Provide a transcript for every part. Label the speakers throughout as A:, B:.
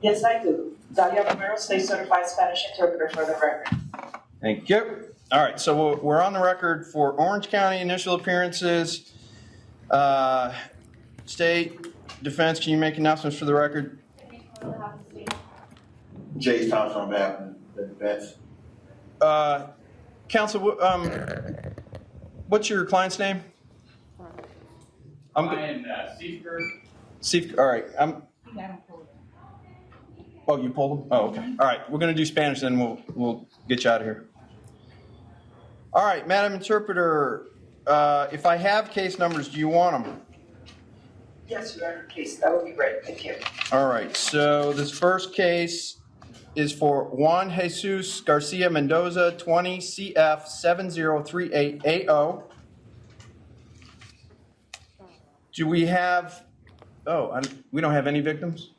A: Yes, I do. Dalia Romero, State Certified Spanish Interpreter for the record.
B: Thank you. All right, so we're on the record for Orange County initial appearances. State Defense, can you make announcements for the record?
C: Jay Thompson on behalf of the defense.
B: Counsel, what's your client's name?
D: Brian Seifert.
B: All right. Oh, you pulled them? Oh, okay. All right, we're going to do Spanish, then we'll get you out of here. All right, Madam Interpreter, if I have case numbers, do you want them?
A: Yes, Your Honor, please. That would be great. Thank you.
B: All right, so this first case is for Juan Jesus Garcia Mendoza, 20 CF 7038AO. Do we have, we don't have any victims?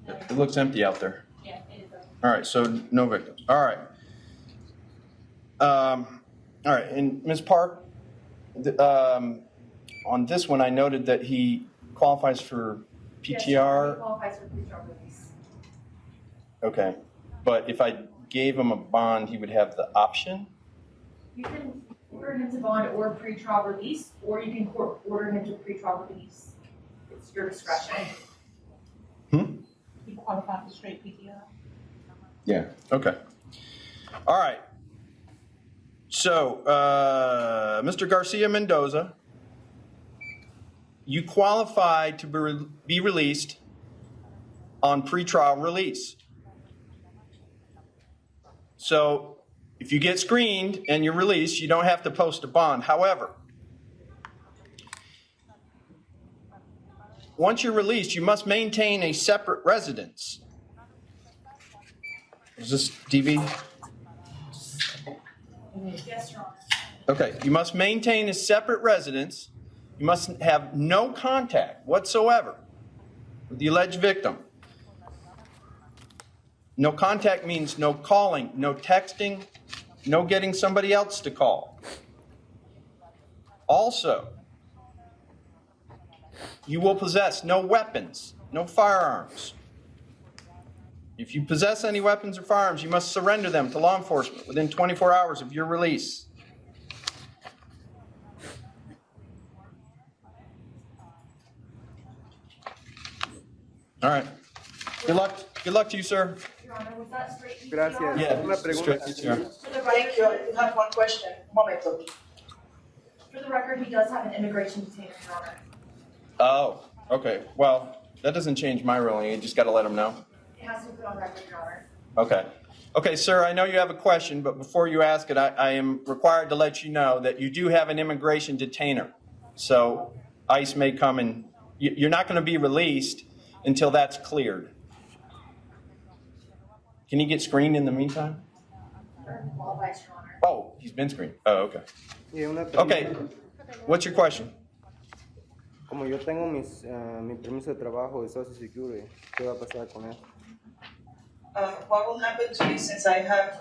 B: It looks empty out there.
E: Yeah, it is.
B: All right, so no victims. All right. All right, and Ms. Park, on this one, I noted that he qualifies for PTR.
E: Yes, he qualifies for pretrial release.
B: Okay, but if I gave him a bond, he would have the option?
E: You can order him to bond or pretrial release, or you can order him to pretrial release. It's your discretion.
F: He qualified for straight PTR.
B: Yeah, okay. All right. So, Mr. Garcia Mendoza, you qualified to be released on pretrial release. So, if you get screened and you're released, you don't have to post a bond. However, once you're released, you must maintain a separate residence. Is this DV?
E: Yes, Your Honor.
B: Okay, you must maintain a separate residence. You must have no contact whatsoever with the alleged victim. No contact means no calling, no texting, no getting somebody else to call. Also, you will possess no weapons, no firearms. If you possess any weapons or firearms, you must surrender them to law enforcement within 24 hours of your release. All right. Good luck. Good luck to you, sir.
E: Your Honor, was that straight PTR?
G: Gracias.
B: Yeah,
G: Una
B: straight
G: pregunta.
B: PTR.
E: For the
A: Thank
E: record,
A: you. I do have one question. Un momento.
E: for the record, he does have an immigration detainer, Your Honor.
B: Oh, okay. Well, that doesn't change my ruling. You just got to let them know.
E: It has to be put on record, Your Honor.
B: Okay. Okay, sir, I know you have a question, but before you ask it, I am required to let you know that you do have an immigration detainer. So ICE may come and you're not going to be released until that's cleared. Can you get screened in the meantime?
E: Qualifies, Your Honor.
B: Oh, he's been screened. Oh, okay.
G: Y una pregunta.
B: Okay. What's your question?
G: Como yo tengo mi permiso de trabajo de Social Security, ¿qué va a pasar con eso?
A: What will happen to me since I have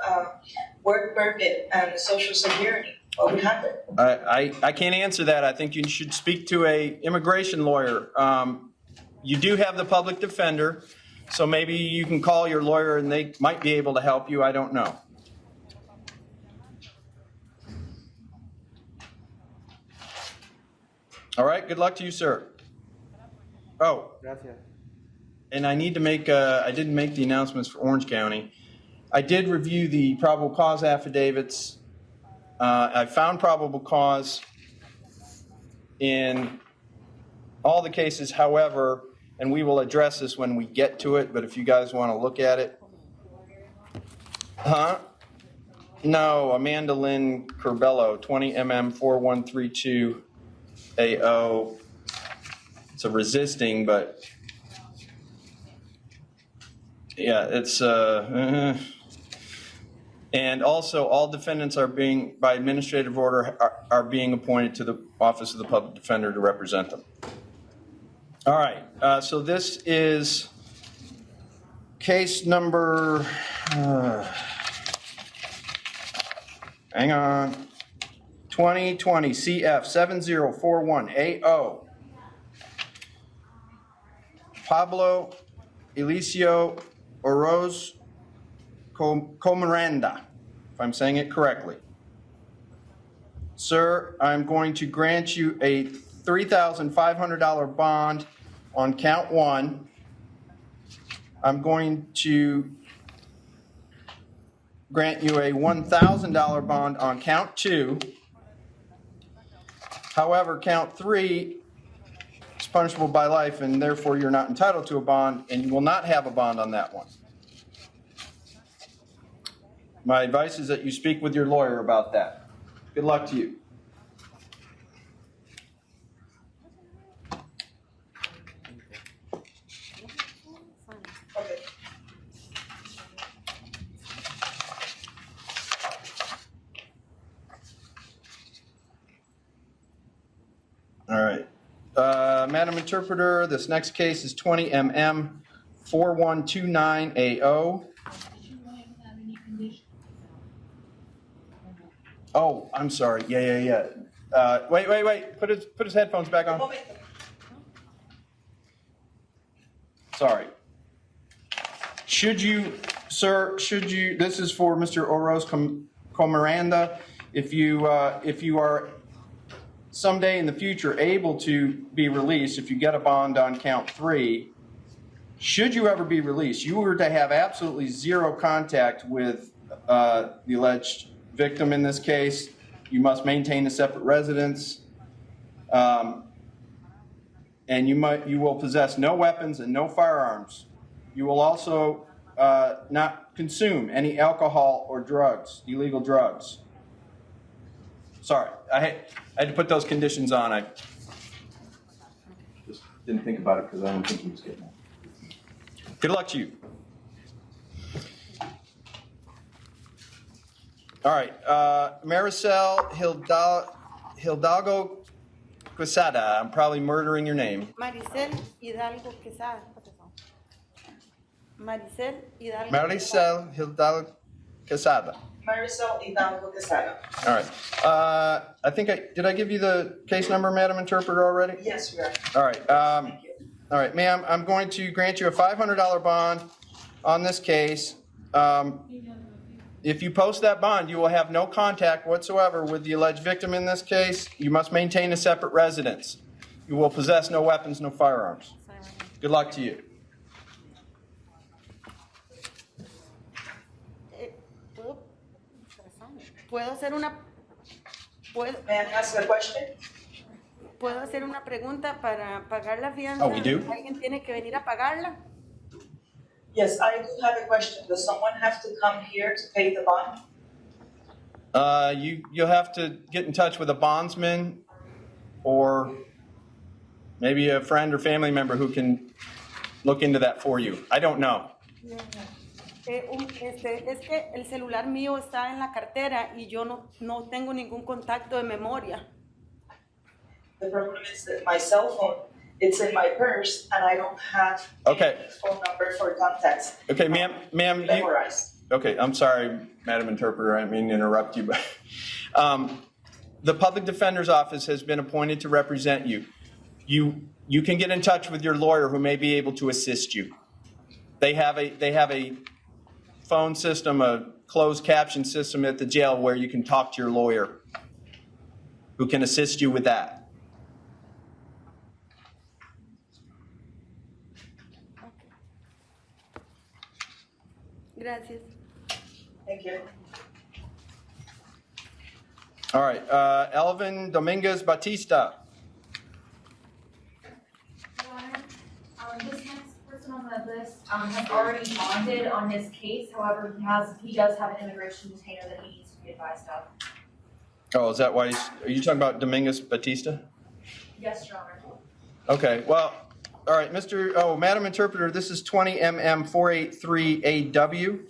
A: work permit and Social Security? What would happen?
B: I can't answer that. I think you should speak to a immigration lawyer. You do have the public defender, so maybe you can call your lawyer and they might be able to help you. I don't know. All right, good luck to you, sir. Oh,
G: Gracias.
B: and I need to make, I didn't make the announcements for Orange County. I did review the probable cause affidavits. I found probable cause in all the cases, however, and we will address this when we get to it, but if you guys want to look at it. Huh? No, Amanda Lynn Curbello, 20mm4132 AO. It's a resisting, but yeah, it's and also all defendants are being, by administrative order, are being appointed to the Office of the Public Defender to represent them. All right, so this is case number, hang on, 2020 CF 7041 AO. Pablo Elicio Oroz Comaranda, if I'm saying it correctly. Sir, I'm going to grant you a $3,500 bond on count 1. I'm going to grant you a $1,000 bond on count 2. However, count 3 is punishable by life, and therefore you're not entitled to a bond, and you will not have a bond on that one. My advice is that you speak with your lawyer about that. Good luck to you.
A: Okay.
B: All right. Madam Interpreter, this next case is 20 MM 4129AO. Oh, I'm sorry. Yeah. Wait. Put his headphones back on. Sorry. Should you, this is for Mr. Oroz Comaranda. If you are someday in the future able to be released, if you get a bond on count 3, should you ever be released, you were to have absolutely zero contact with the alleged victim in this case. You must maintain a separate residence. And you will possess no weapons and no firearms. You will also not consume any alcohol or drugs, illegal drugs. Sorry, I had to put those conditions on. I just didn't think about it because I don't think he was getting it. Good luck to you. All right, Maricel Hidalgo Quesada. I'm probably murdering your name.
F: Maricel Hidalgo Quesada. Maricel Hidalgo.
B: Maricel Hidalgo Quesada.
A: Marisol Hidalgo Quesada.
B: All right. I think did I give you the case number, Madam Interpreter, already?
A: Yes, we are.
B: All right.
A: Thank you.
B: All right, ma'am. I'm going to grant you a $500 bond on this case. If you post that bond, you will have no contact whatsoever with the alleged victim in this case. You must maintain a separate residence. You will possess no weapons, no firearms. Good luck to you.
F: ¿Puedo hacer una
A: May I ask a question?
F: puedo hacer una pregunta para pagar la fianza?
B: Oh, we do?
F: ¿Alguien tiene que venir a pagarla?
A: Yes, I do have a question. Does someone have to come here to pay the bond?
B: You'll have to get in touch with a bondsman or maybe a friend or family member who can look into that for you. I don't know.
F: Es que el celular mío está en la cartera y yo no tengo ningún contacto de memoria.
A: The problem is that my cell phone, it's in my purse, and I don't have
B: Okay.
A: any phone number for contacts
B: Okay, ma'am,
A: memorized.
B: okay, I'm sorry, Madam Interpreter, I didn't mean to interrupt you, but the Public Defender's Office has been appointed to represent you. You can get in touch with your lawyer who may be able to assist you. They have a phone system, a closed caption system at the jail where you can talk to your lawyer who can assist you with that.
F: Gracias.
A: Thank you.
B: All right, Elvin Dominguez Batista.
E: This next person on the list has already bonded on his case. However, he does have an immigration detainer that he needs to be advised of.
B: Oh, is that why are you talking about Dominguez Batista?
E: Yes, Your Honor.
B: Okay, well, all right, Madam Interpreter, this is 20 MM 483AW.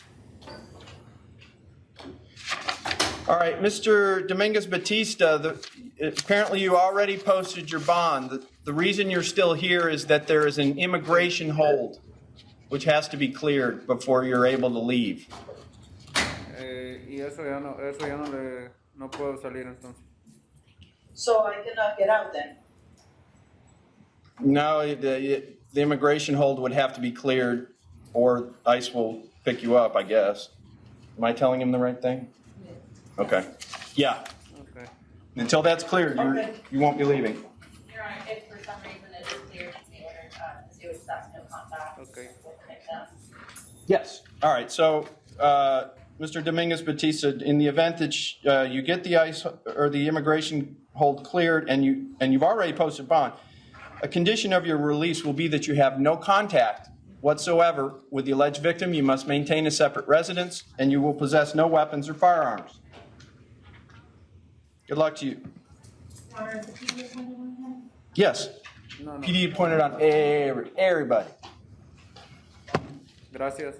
B: All right, Mr. Dominguez Batista, apparently you already posted your bond. The reason you're still here is that there is an immigration hold, which has to be cleared before you're able to leave.
G: Y eso ya no puedo salir entonces.
A: So I cannot get out then?
B: No, the immigration hold would have to be cleared or ICE will pick you up, I guess. Am I telling him the right thing? Okay. Yeah.
G: Okay.
B: Until that's clear,
A: Okay.
B: you won't be leaving.
H: Your Honor, if for some reason it is clear, the order, the city staff no contact with
G: Okay.
H: the victim.
B: Yes. All right. So, Mr. Dominguez Batista, in the event that you get the ICE or the immigration hold cleared and you've already posted bond, a condition of your release will be that you have no contact whatsoever with the alleged victim. You must maintain a separate residence, and you will possess no weapons or firearms. Good luck to you.
E: Your Honor, is the PD appointed on him?
B: Yes. PD appointed on everybody.
G: Gracias.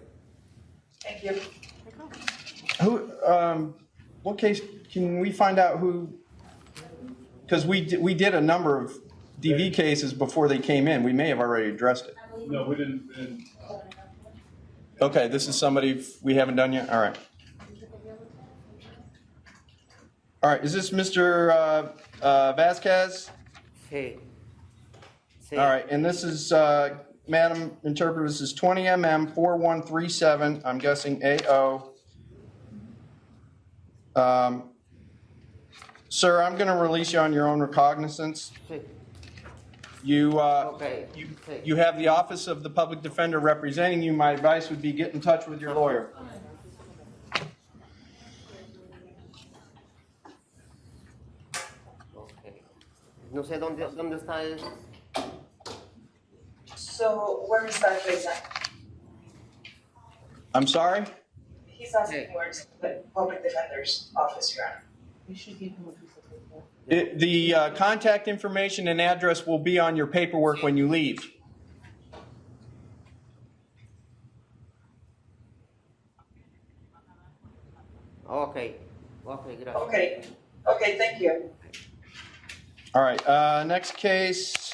A: Thank you.
B: Who? What case? Can we find out who? Because we did a number of DV cases before they came in. We may have already addressed it.
D: No, we didn't.
B: Okay, this is somebody we haven't done yet? All right. All right, is this Mr. Vasquez?
G: Hey. Sí.
B: All right, and this is, Madam Interpreter, this is 20 MM 4137, I'm guessing AO. Sir, I'm going to release you on your own recognizance.
G: Sí.
B: You,
G: Okay. Sí.
B: you have the Office of the Public Defender representing you. My advice would be get in touch with your lawyer.
G: Okay. No sé dónde está él.
A: So where is that place at?
B: I'm sorry?
A: He's asking where's the public defender's office, Your Honor.
B: The contact information and address will be on your paperwork when you leave.
G: Okay. Okay, gracias.
A: Okay, thank you.
B: All right, next case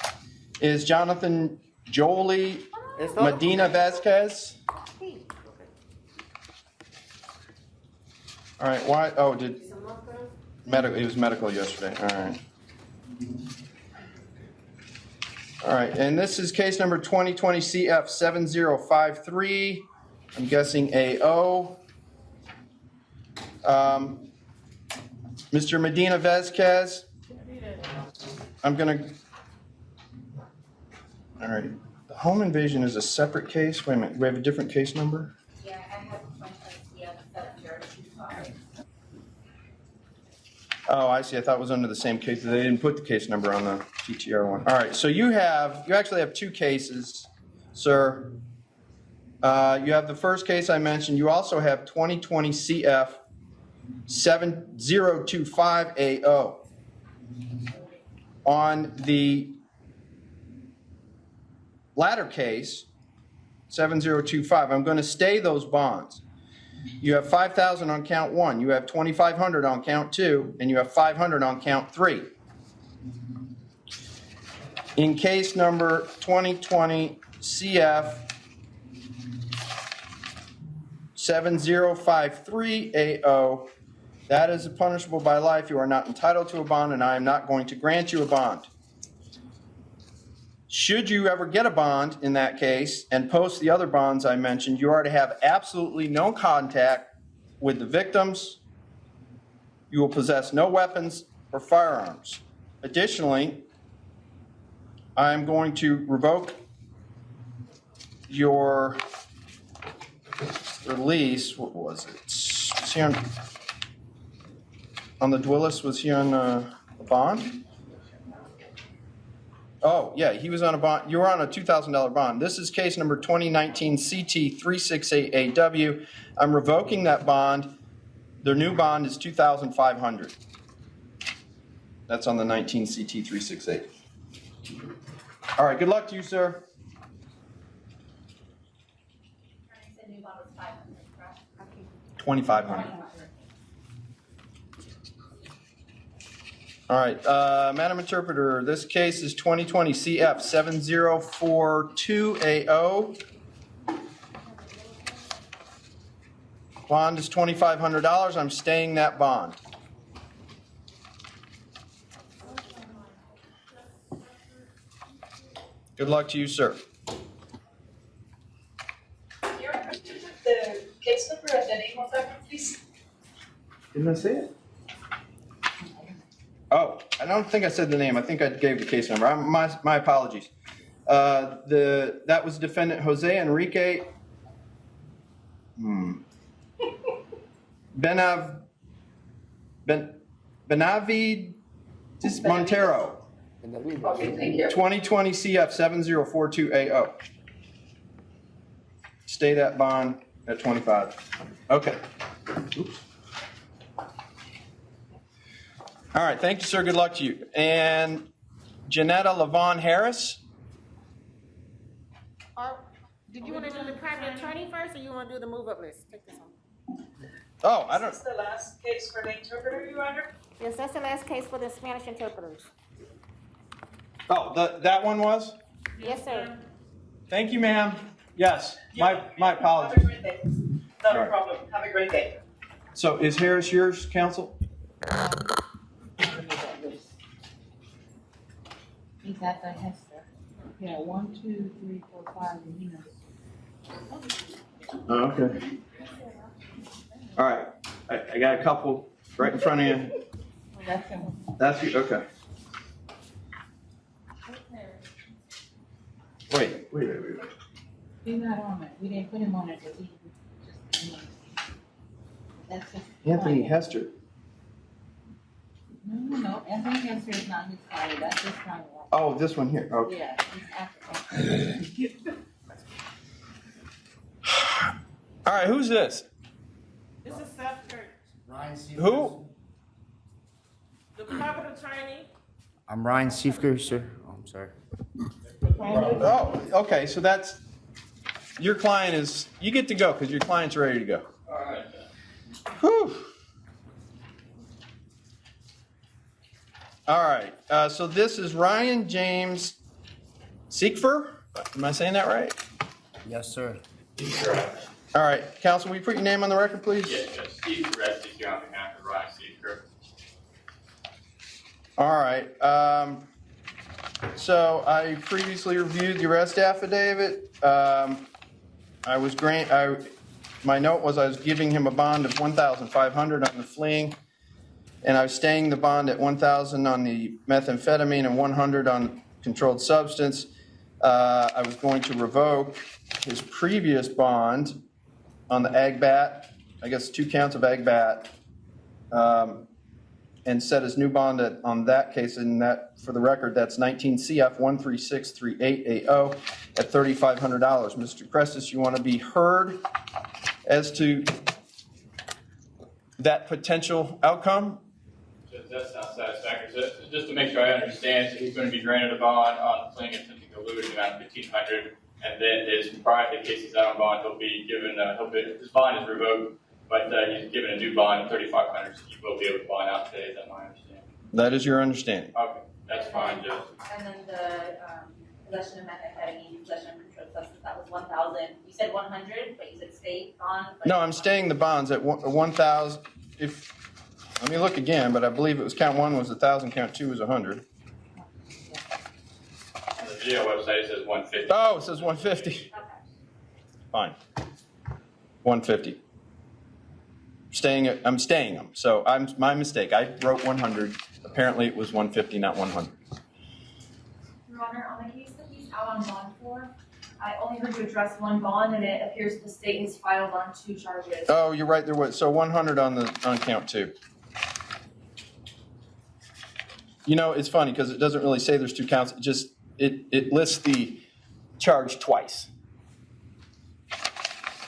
B: is Jonathan Jolie
G: ¿Esto?
B: Medina Vasquez.
G: Okay.
B: All right, why, oh, medical, it was medical yesterday, all right. All right, and this is case number 2020 CF 7053, I'm guessing AO. Mr. Medina Vasquez, I'm gonna, all right, the home invasion is a separate case, wait a minute, we have a different case number?
H: Yeah, I have 2025.
B: Oh, I see. I thought it was under the same case. They didn't put the case number on the TTR one. All right. So you actually have two cases, sir. You have the first case I mentioned. You also have 2020 CF 7025AO. On the latter case, 7025, I'm going to stay those bonds. You have $5,000 on count one, you have $2,500 on count two, and you have $500 on count three. In case number 2020 CF 7053AO, that is punishable by life. You are not entitled to a bond, and I am not going to grant you a bond. Should you ever get a bond in that case and post the other bonds I mentioned, you are to have absolutely no contact with the victims. You will possess no weapons or firearms. Additionally, I'm going to revoke your release. What was it? Was he on the Dwellis? Was he on a bond? Oh, yeah, he was on a bond. You were on a $2,000 bond. This is case number 2019 CT 368AW. I'm revoking that bond. Their new bond is $2,500. That's on the 19 CT 368. All right, good luck to you, sir.
H: You said new bond was 500, correct?
B: 2,500. All right, Madam Interpreter, this case is 2020 CF 7042AO. Bond is $2,500. I'm staying that bond. Good luck to you, sir.
A: the case number and the name of that one, please?
B: Didn't I say it? Oh, I don't think I said the name. I think I gave the case number. My apologies. That was defendant Jose Enrique Benavid Montero,
A: Okay, thank you.
B: 2020 CF 7042AO. Stay that bond at 25. Okay. Oops. All right, thank you, sir. Good luck to you. And Janetta Lavon Harris?
I: Did you want to do the private attorney first, or you want to do the move-up list? Take this one.
B: Oh, I don't.
A: Is this the last case for the interpreter, Your Honor?
I: Yes, that's the last case for the Spanish interpreters.
B: Oh, that one was?
I: Yes, sir.
B: Thank you, ma'am. Yes, my
A: Have a
B: apologies.
A: great day. Not
B: All
A: a
B: right.
A: problem. Have a great day.
B: So is Harris yours, counsel?
J: He's at the Hester. Yeah, 1, 2, 3, 4, 5, and he knows.
B: Oh, okay. All right, I got a couple right in front of you.
J: Oh, that's him.
B: That's you, okay. Wait.
J: He's not on it. We didn't put him on it, but he just. That's his.
B: Anthony
J: client.
B: Hester.
J: No. Anthony Hester is not his client. That's his client.
B: Oh, this one here, okay.
J: Yeah, he's African.
B: All right, who's this?
I: This is Seth Church,
B: Who?
I: the private attorney.
G: I'm Ryan Siefker, sir. Oh, I'm sorry.
B: Oh, okay, so that's, your client is, you get to go because your client's ready to go.
D: All right.
B: Whew. All right, so this is Ryan James Siekfer. Am I saying that right?
G: Yes, sir.
B: All right, counsel, will you put your name on the record, please?
D: Yes, Judge. Steve Perez is here on behalf of Ryan Seeker.
B: All right. So I previously reviewed the arrest affidavit. My note was I was giving him a bond of $1,500 on the fleeing, and I was staying the bond at $1,000 on the methamphetamine and $100 on controlled substance. I was going to revoke his previous bond on the ag bat, I guess 2 counts of ag bat, and set his new bond on that case, and that, for the record, that's 19 CF 13638AO at $3,500. Mr. Crestis, you want to be heard as to that potential outcome?
D: That's not satisfactory. So just to make sure I understand, so he's going to be granted a bond on the fleeing attempting to elude the amount of $1,500, and then his private case he's out on bond, he'll be given, his bond is revoked, but he's given a new bond of $3,500, so he will be able to bond out today. Is that my understanding?
B: That is your understanding.
D: Okay, that's fine, Judge.
H: And then the possession of methamphetamine, possession of controlled substance, that was 1,000. You said 100, but you said stay on.
B: No, I'm staying the bonds at 1,000. Let me look again, but I believe it was count 1 was 1,000, count 2 was 100.
D: On the video website, it says 150.
B: Oh, it says 150.
H: Okay.
B: Fine. 150. I'm staying them. So my mistake. I wrote 100. Apparently it was 150, not 100.
E: Your Honor, on the case that he's out on bond for, I only heard you address one bond, and it appears the state has filed on 2 charges.
B: Oh, you're right. There was, so 100 on count 2. You know, it's funny because it doesn't really say there's 2 counts. It lists the charge twice.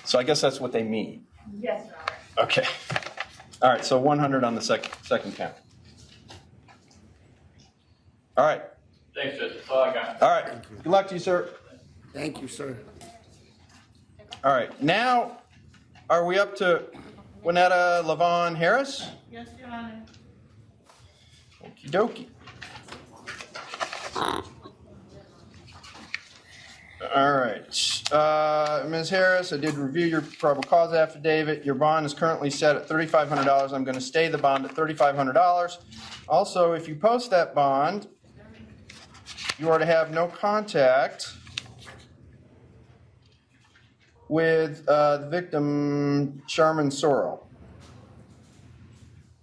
B: So I guess that's what they mean.
E: Yes, Your Honor.
B: Okay. All right. So 100 on the second count. All right.
D: Thanks, Judge. That's all I got.
B: All right. Good luck to you, sir.
G: Thank you, sir.
B: All right. Now, are we up to Juanetta Lavon Harris?
I: Yes, Your Honor.
B: Okie dokie. All right. Ms. Harris, I did review your probable cause affidavit. Your bond is currently set at $3,500. I'm going to stay the bond at $3,500. Also, if you post that bond, you are to have no contact with the victim, Sharman Sorrell,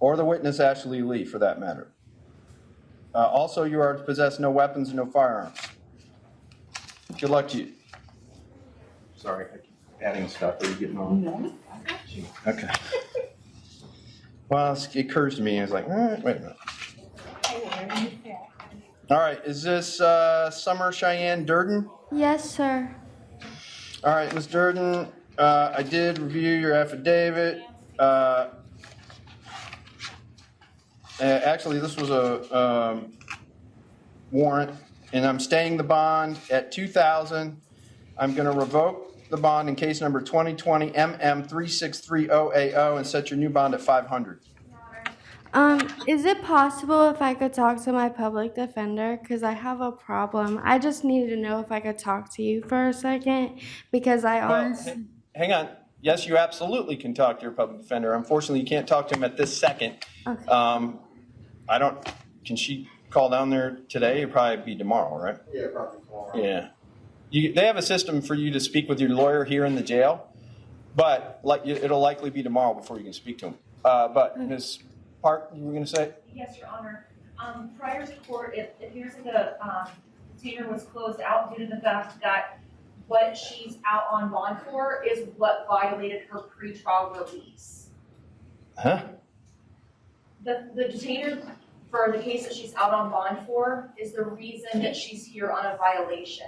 B: or the witness, Ashley Lee, for that matter. Also, you are to possess no weapons and no firearms. Good luck to you. Sorry, I keep adding stuff. Are you getting on?
J: No, I got you.
B: Okay. Well, it occurs to me, I was like, all right, wait a minute. All right, is this Summer Cheyenne Durden?
K: Yes, sir.
B: All right, Ms. Durden, I did review your affidavit. Actually, this was a warrant, and I'm staying the bond at $2,000. I'm going to revoke the bond in case number 2020 MM3630AO and set your new bond at $500.
K: Is it possible if I could talk to my public defender? Because I have a problem. I just needed to know if I could talk to you for a second, because I honestly...
B: Hang on. Yes, you absolutely can talk to your public defender. Unfortunately, you can't talk to him at this second.
K: Okay.
B: Can she call down there today? It'll probably be tomorrow, right?
C: Yeah, probably tomorrow.
B: Yeah. They have a system for you to speak with your lawyer here in the jail, but it'll likely be tomorrow before you can speak to him. But Ms. Park, you were going to say?
E: Yes, Your Honor. Prior to court, it appears that the detainer was closed out due to the fact that what she's out on bond for is what violated her pretrial release.
B: Huh?
E: The detainer for the case that she's out on bond for is the reason that she's here on a violation.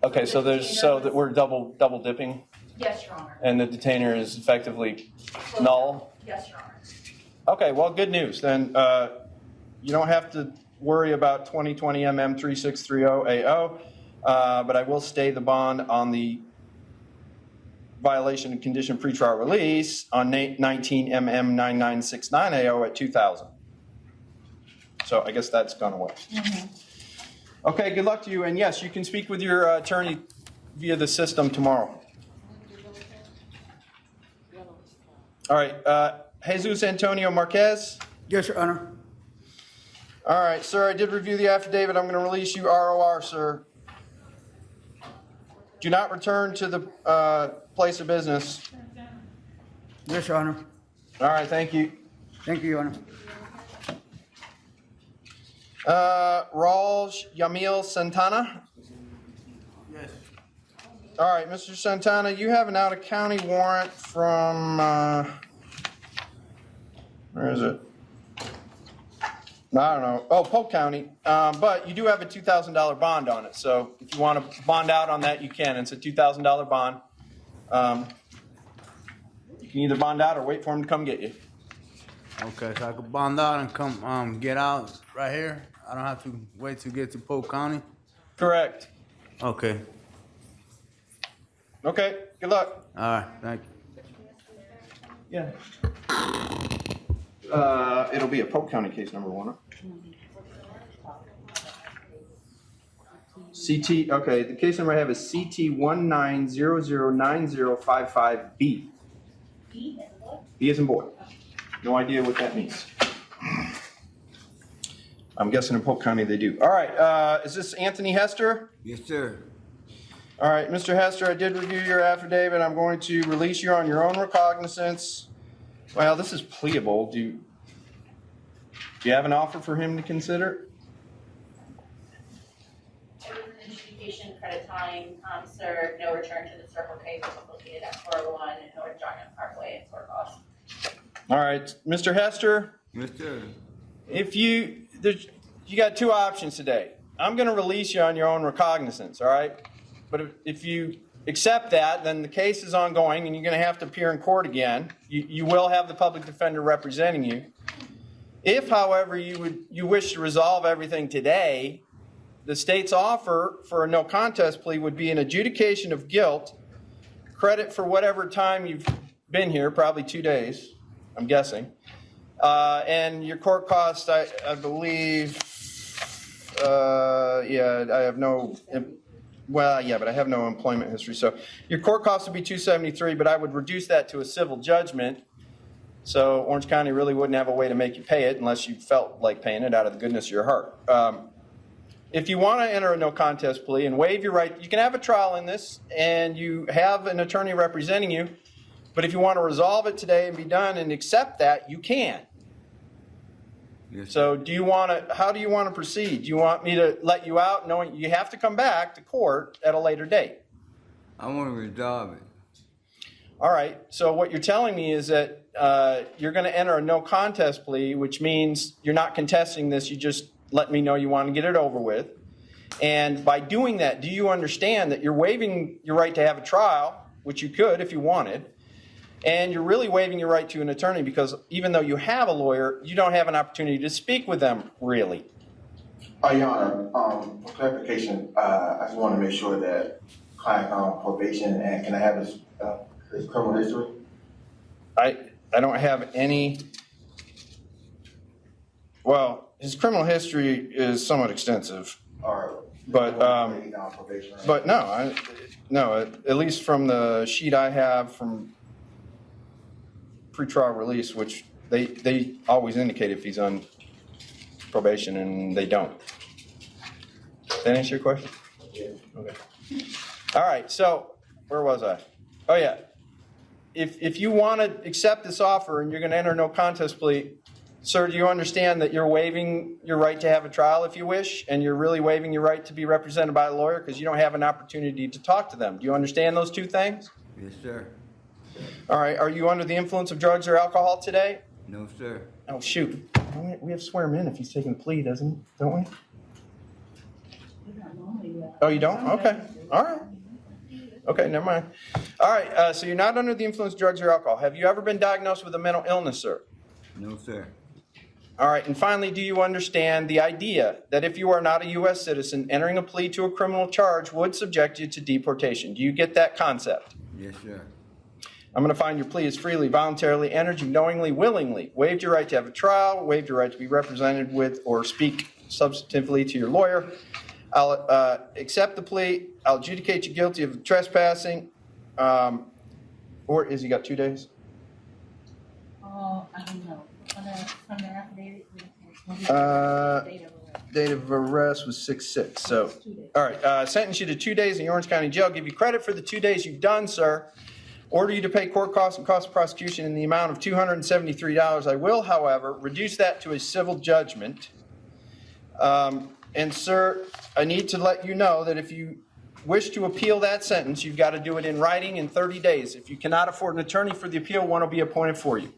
B: Okay, so that we're double dipping,
E: Yes, Your Honor.
B: and the detainer is effectively null.
E: Yes, Your Honor.
B: Okay, well, good news. Then you don't have to worry about 2020 MM3630AO, but I will stay the bond on the violation of condition pretrial release on 19 MM9969AO at $2,000. So I guess that's gone away.
E: Mm-hmm.
B: Okay, good luck to you. And yes, you can speak with your attorney via the system tomorrow. All right, Jesus Antonio Marquez.
L: Yes, Your Honor.
B: All right, sir, I did review the affidavit. I'm going to release you ROR, sir. Do not return to the place of business.
L: Yes, Your Honor.
B: All right, thank you.
L: Thank you, Your Honor.
B: Raj Yamil Santana.
L: Yes.
B: All right, Mr. Santana, you have an out-of-county warrant from, where is it? I don't know. Oh, Polk County. But you do have a $2,000 bond on it. So if you want to bond out on that, you can. It's a $2,000 bond. You can either bond out or wait for him to come get you.
L: Okay, so I could bond out and come get out right here? I don't have to wait to get to Polk County?
B: Correct.
L: Okay.
B: Okay, good luck.
L: All right, thank you.
B: Yeah. It'll be a Polk County case number one. CT, okay, the case number I have is CT 19009055B.
H: B as in boy?
B: B as in boy. No idea what that means. I'm guessing in Polk County they do. All right, is this Anthony Hester?
L: Yes, sir.
B: All right, Mr. Hester, I did review your affidavit. I'm going to release you on your own recognizance. Well, this is pleable. Do you have an offer for him to consider?
H: It was an adjudication credit time, sir, no return to the circle case was located at 401 North John Parkway in Sorcos.
B: All right, Mr. Hester,
L: Yes, sir.
B: if you got two options today. I'm going to release you on your own recognizance, all right? But if you accept that, then the case is ongoing and you're going to have to appear in court again. You will have the public defender representing you. If, however, you wish to resolve everything today, the state's offer for a no contest plea would be an adjudication of guilt, credit for whatever time you've been here, probably 2 days, I'm guessing, and your court costs, I believe, I have no, but I have no employment history. So your court costs would be $273, but I would reduce that to a civil judgment. So Orange County really wouldn't have a way to make you pay it unless you felt like paying it out of the goodness of your heart. if you want to enter a no contest plea and waive your right, you can have a trial in this and you have an attorney representing you. But if you want to resolve it today and be done and accept that, you can.
M: Yes,
B: So how do you want to proceed? Do you want me to let you out knowing you have to come back to court at a later date?
M: I want to resolve it.
B: All right, so what you're telling me is that you're going to enter a no contest plea, which means you're not contesting this, you just let me know you want to get it over with. And by doing that, do you understand that you're waiving your right to have a trial, which you could if you wanted, and you're really waiving your right to an attorney because even though you have a lawyer, you don't have an opportunity to speak with them, really.
C: Your Honor, for clarification, I just want to make sure that client on probation, and can I have his criminal history?
B: I don't have any. Well, his criminal history is somewhat extensive. But no, at least from the sheet I have from pretrial release, which they always indicate if he's on probation, and they don't. Does that answer your question?
C: Yeah.
B: Okay. All right, so where was I? Oh yeah. If you want to accept this offer and you're going to enter no contest plea, sir, do you understand that you're waiving your right to have a trial if you wish, and you're really waiving your right to be represented by a lawyer because you don't have an opportunity to talk to them? Do you understand those two things?
M: Yes, sir.
B: All right, are you under the influence of drugs or alcohol today?
M: No, sir.
B: Oh, shoot. We have to swear him in if he's taking the plea, don't we? Oh, you don't? Okay. All right. Okay, never mind. All right, so you're not under the influence of drugs or alcohol. Have you ever been diagnosed with a mental illness, sir?
M: No, sir.
B: All right, and finally, do you understand the idea that if you are not a U.S. citizen, entering a plea to a criminal charge would subject you to deportation? Do you get that concept?
M: Yes, sir.
B: I'm going to find your plea is freely, voluntarily entered, you knowingly, willingly waived your right to have a trial, waived your right to be represented with or speak substantively to your lawyer. I'll accept the plea. I'll adjudicate you guilty of trespassing. Or is he got 2 days?
J: Oh, I don't know. From the affidavit.
B: Date of arrest was 6/6. So, all right. Sentence you to 2 days in the Orange County Jail. Give you credit for the 2 days you've done, sir. Order you to pay court costs and cost of prosecution in the amount of $273. I will, however, reduce that to a civil judgment. And, sir, I need to let you know that if you wish to appeal that sentence, you've got to do it in writing in 30 days. If you cannot afford an attorney for the appeal, one will be appointed for you.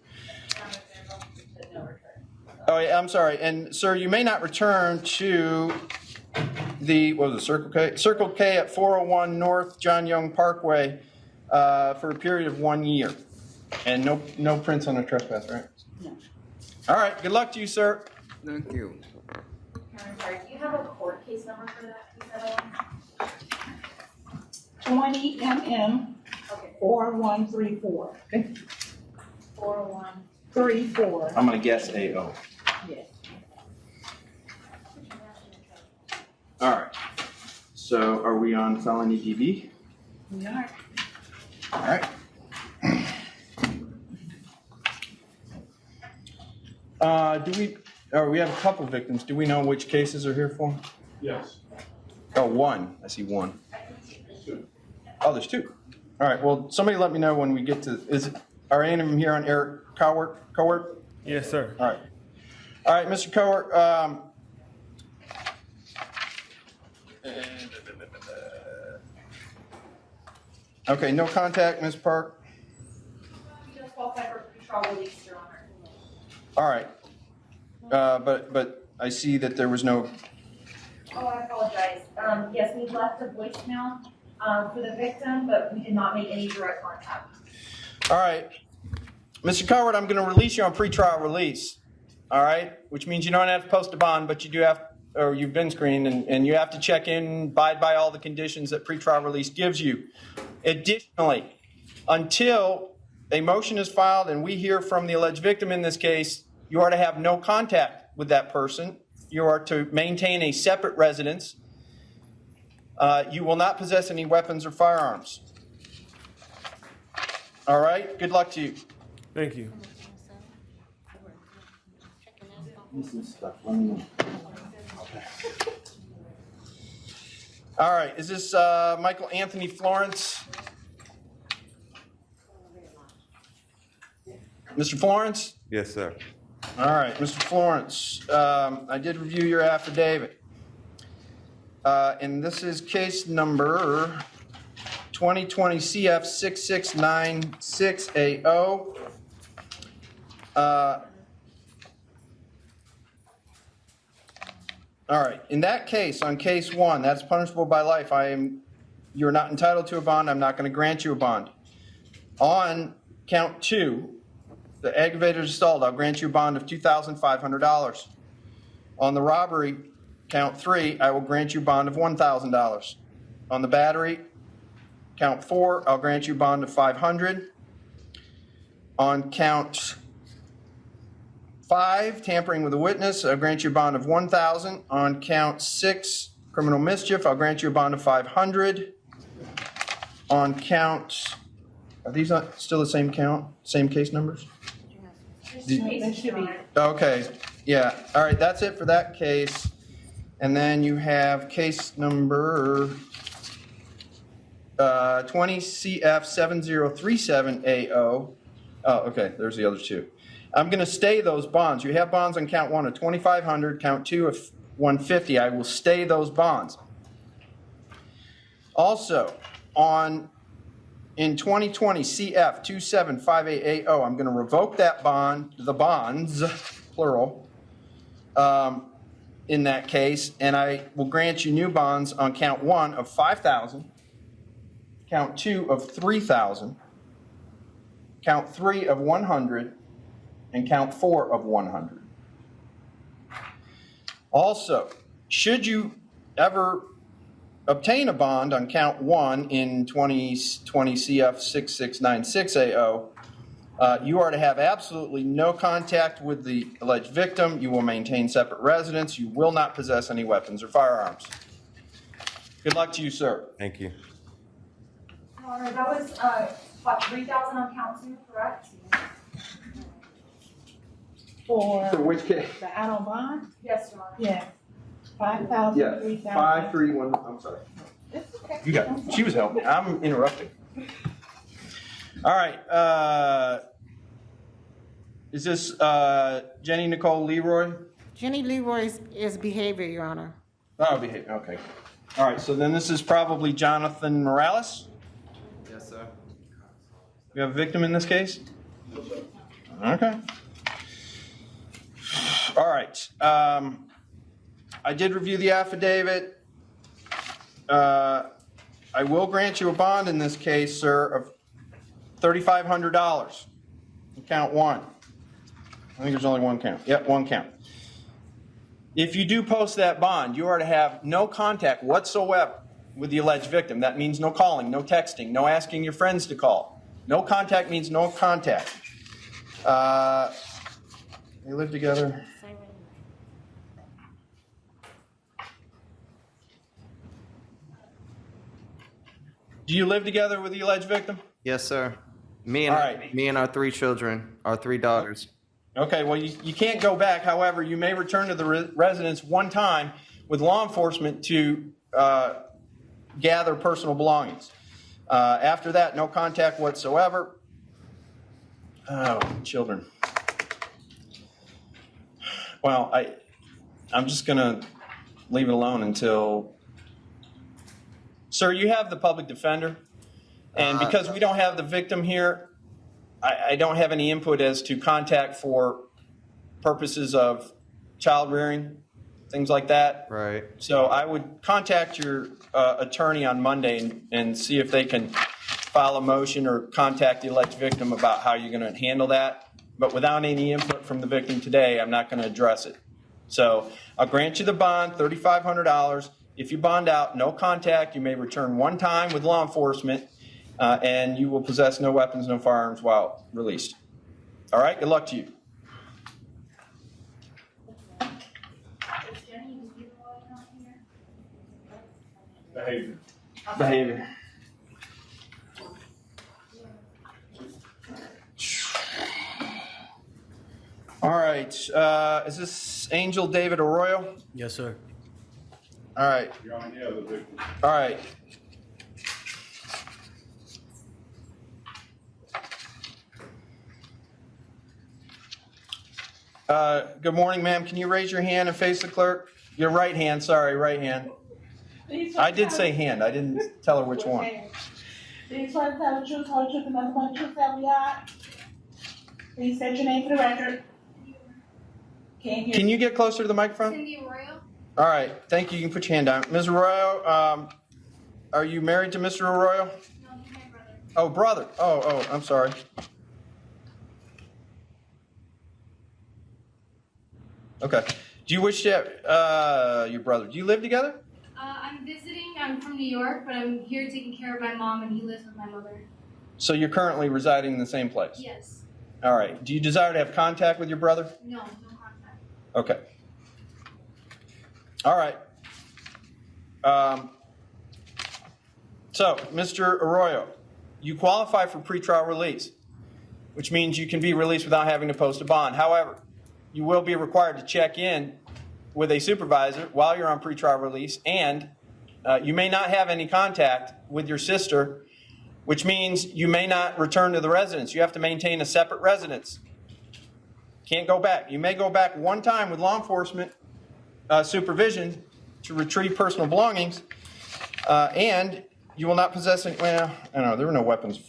B: Oh, yeah, I'm sorry. And, sir, you may not return to the, what was it, Circle K? Circle K at 401 North John Young Parkway for a period of 1 year. And no prints on a trespass, right?
J: No.
B: All right. Good luck to you, sir.
M: Thank you.
E: I'm sorry, do you have a court case number for that?
J: 20 MM
E: Okay.
J: 4134.
E: 4134.
B: I'm going to guess AO.
J: Yes.
B: All right. So are we on felony DV?
J: We are.
B: All right. We have a couple victims. Do we know which cases are here for?
D: Yes.
B: Oh, one. I see one. Oh, there's two. All right. Well, somebody let me know when we get to. Are any of them here on Eric Cowart?
N: Yes, sir.
B: All right. All right, Mr. Cowart. Okay, no contact, Ms. Park.
E: You just qualify for pretrial release, Your Honor.
B: All right. But I see that there was no.
E: Oh, I apologize. Yes, we left a voicemail for the victim, but we did not make any direct contact.
B: All right. Mr. Cowart, I'm going to release you on pretrial release. All right? Which means you don't have to post a bond, but you do have, or you've been screened, and you have to check in, abide by all the conditions that pretrial release gives you. Additionally, until a motion is filed and we hear from the alleged victim in this case, you are to have no contact with that person. You are to maintain a separate residence. You will not possess any weapons or firearms. All right? Good luck to you.
N: Thank you.
B: This is stuff. Let me know. All right, is this Michael Anthony Florence? Mr. Florence?
G: Yes, sir.
B: All right, Mr. Florence, I did review your affidavit. And this is case number 2020 CF 6696AO. All right, in that case, on case one, that's punishable by life. You're not entitled to a bond. I'm not going to grant you a bond. On count two, the aggravated assault, I'll grant you a bond of $2,500. On the robbery, count three, I will grant you a bond of $1,000. On the battery, count four, I'll grant you a bond of $500. On count five, tampering with a witness, I'll grant you a bond of $1,000. On count six, criminal mischief, I'll grant you a bond of $500. On count, are these not still the same count, same case numbers?
J: They should be.
B: Okay, yeah, all right, that's it for that case. And then you have case number 20 CF 7037AO. Oh, okay, there's the other two. I'm going to stay those bonds. You have bonds on count one of $2,500, count two of $150. I will stay those bonds. Also, in 2020 CF 2758AO, I'm going to revoke that bond, the bonds, plural, in that case, and I will grant you new bonds on count one of $5,000, count two of $3,000, count three of $100, and count four of $100. Also, should you ever obtain a bond on count one in 2020 CF 6696AO, you are to have absolutely no contact with the alleged victim. You will maintain separate residence. You will not possess any weapons or firearms. Good luck to you, sir.
G: Thank you.
E: All right, that was, what, 3,000 on count two, correct?
J: For
B: which case?
J: the add-on bond?
E: Yes, Your Honor.
J: Yeah. 5,000,
B: Yeah,
J: 3,000.
B: 531. I'm sorry.
J: It's okay.
B: You got it. She was helping. I'm interrupting. All right. Is this Jenny Nicole Leroy?
I: Jenny Leroy is behavior, Your Honor.
B: Oh, behavior. Okay. All right. So then this is probably Jonathan Morales.
G: Yes, sir.
B: You have a victim in this case? Okay. All right. I did review the affidavit. I will grant you a bond in this case, sir, of $3,500. Count one. I think there's only one count. Yep, one count. If you do post that bond, you are to have no contact whatsoever with the alleged victim. That means no calling, no texting, no asking your friends to call. No contact means no contact. They live together. Do you live together with the alleged victim?
N: Yes, sir.
B: All right.
N: Me and our three children, our three daughters.
B: Okay, well, you can't go back. However, you may return to the residence one time with law enforcement to gather personal belongings. After that, no contact whatsoever. Oh, children. Well, I'm just going to leave it alone until... Sir, you have the public defender, and because we don't have the victim here, I don't have any input as to contact for purposes of child rearing, things like that.
N: Right.
B: So I would contact your attorney on Monday and see if they can file a motion or contact the alleged victim about how you're going to handle that. But without any input from the victim today, I'm not going to address it. So I'll grant you the bond, $3,500. If you bond out, no contact, you may return one time with law enforcement, and you will possess no weapons, no firearms while released. All right, good luck to you. Behavior. All right, is this Angel David Arroyo?
O: Yes, sir.
B: All right.
O: You're on the other victim.
B: All right. Good morning, ma'am. Can you raise your hand and face the clerk? Your right hand, sorry, right hand. I did say hand. I didn't tell her which one.
P: Please swear to tell the truth, whole truth, and nothing but the truth, so help you God. Please state your name for the record. Can't hear.
B: Can you get closer to the microphone?
K: Cindy Arroyo.
B: All right. Thank you. You can put your hand down. Ms. Arroyo, are you married to Mr. Arroyo?
K: No, he's my brother.
B: Oh, brother. Oh, I'm sorry. Okay. Do you wish to have your brother? Do you live together?
K: I'm visiting. I'm from New York, but I'm here taking care of my mom, and he lives with my mother.
B: So you're currently residing in the same place?
K: Yes.
B: All right. Do you desire to have contact with your brother?
K: No, no contact.
B: Okay. All right. So, Mr. Arroyo, you qualify for pretrial release, which means you can be released without having to post a bond. However, you will be required to check in with a supervisor while you're on pretrial release, and you may not have any contact with your sister, which means you may not return to the residence. You have to maintain a separate residence. Can't go back. You may go back one time with law enforcement supervision to retrieve personal belongings, and you will not possess any, well, I don't know, there were no weapons.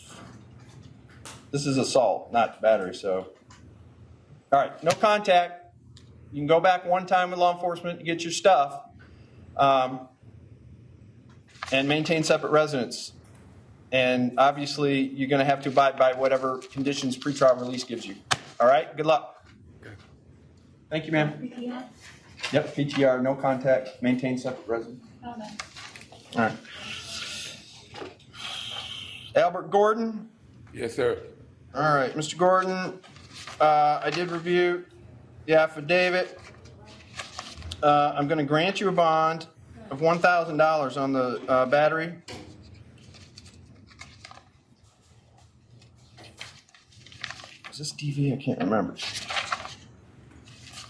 B: This is assault, not battery, so. All right, no contact. You can go back one time with law enforcement to get your stuff, and maintain separate residence. And obviously, you're going to have to abide by whatever conditions pretrial release gives you. All right, good luck. Thank you, ma'am.
P: PTR?
B: Yep, PTR, no contact, maintain separate residence.
P: Oh, no.
B: All right. Albert Gordon?
O: Yes, sir.
B: All right, Mr. Gordon, I did review the affidavit. I'm going to grant you a bond of $1,000 on the battery. Is this DV? I can't remember.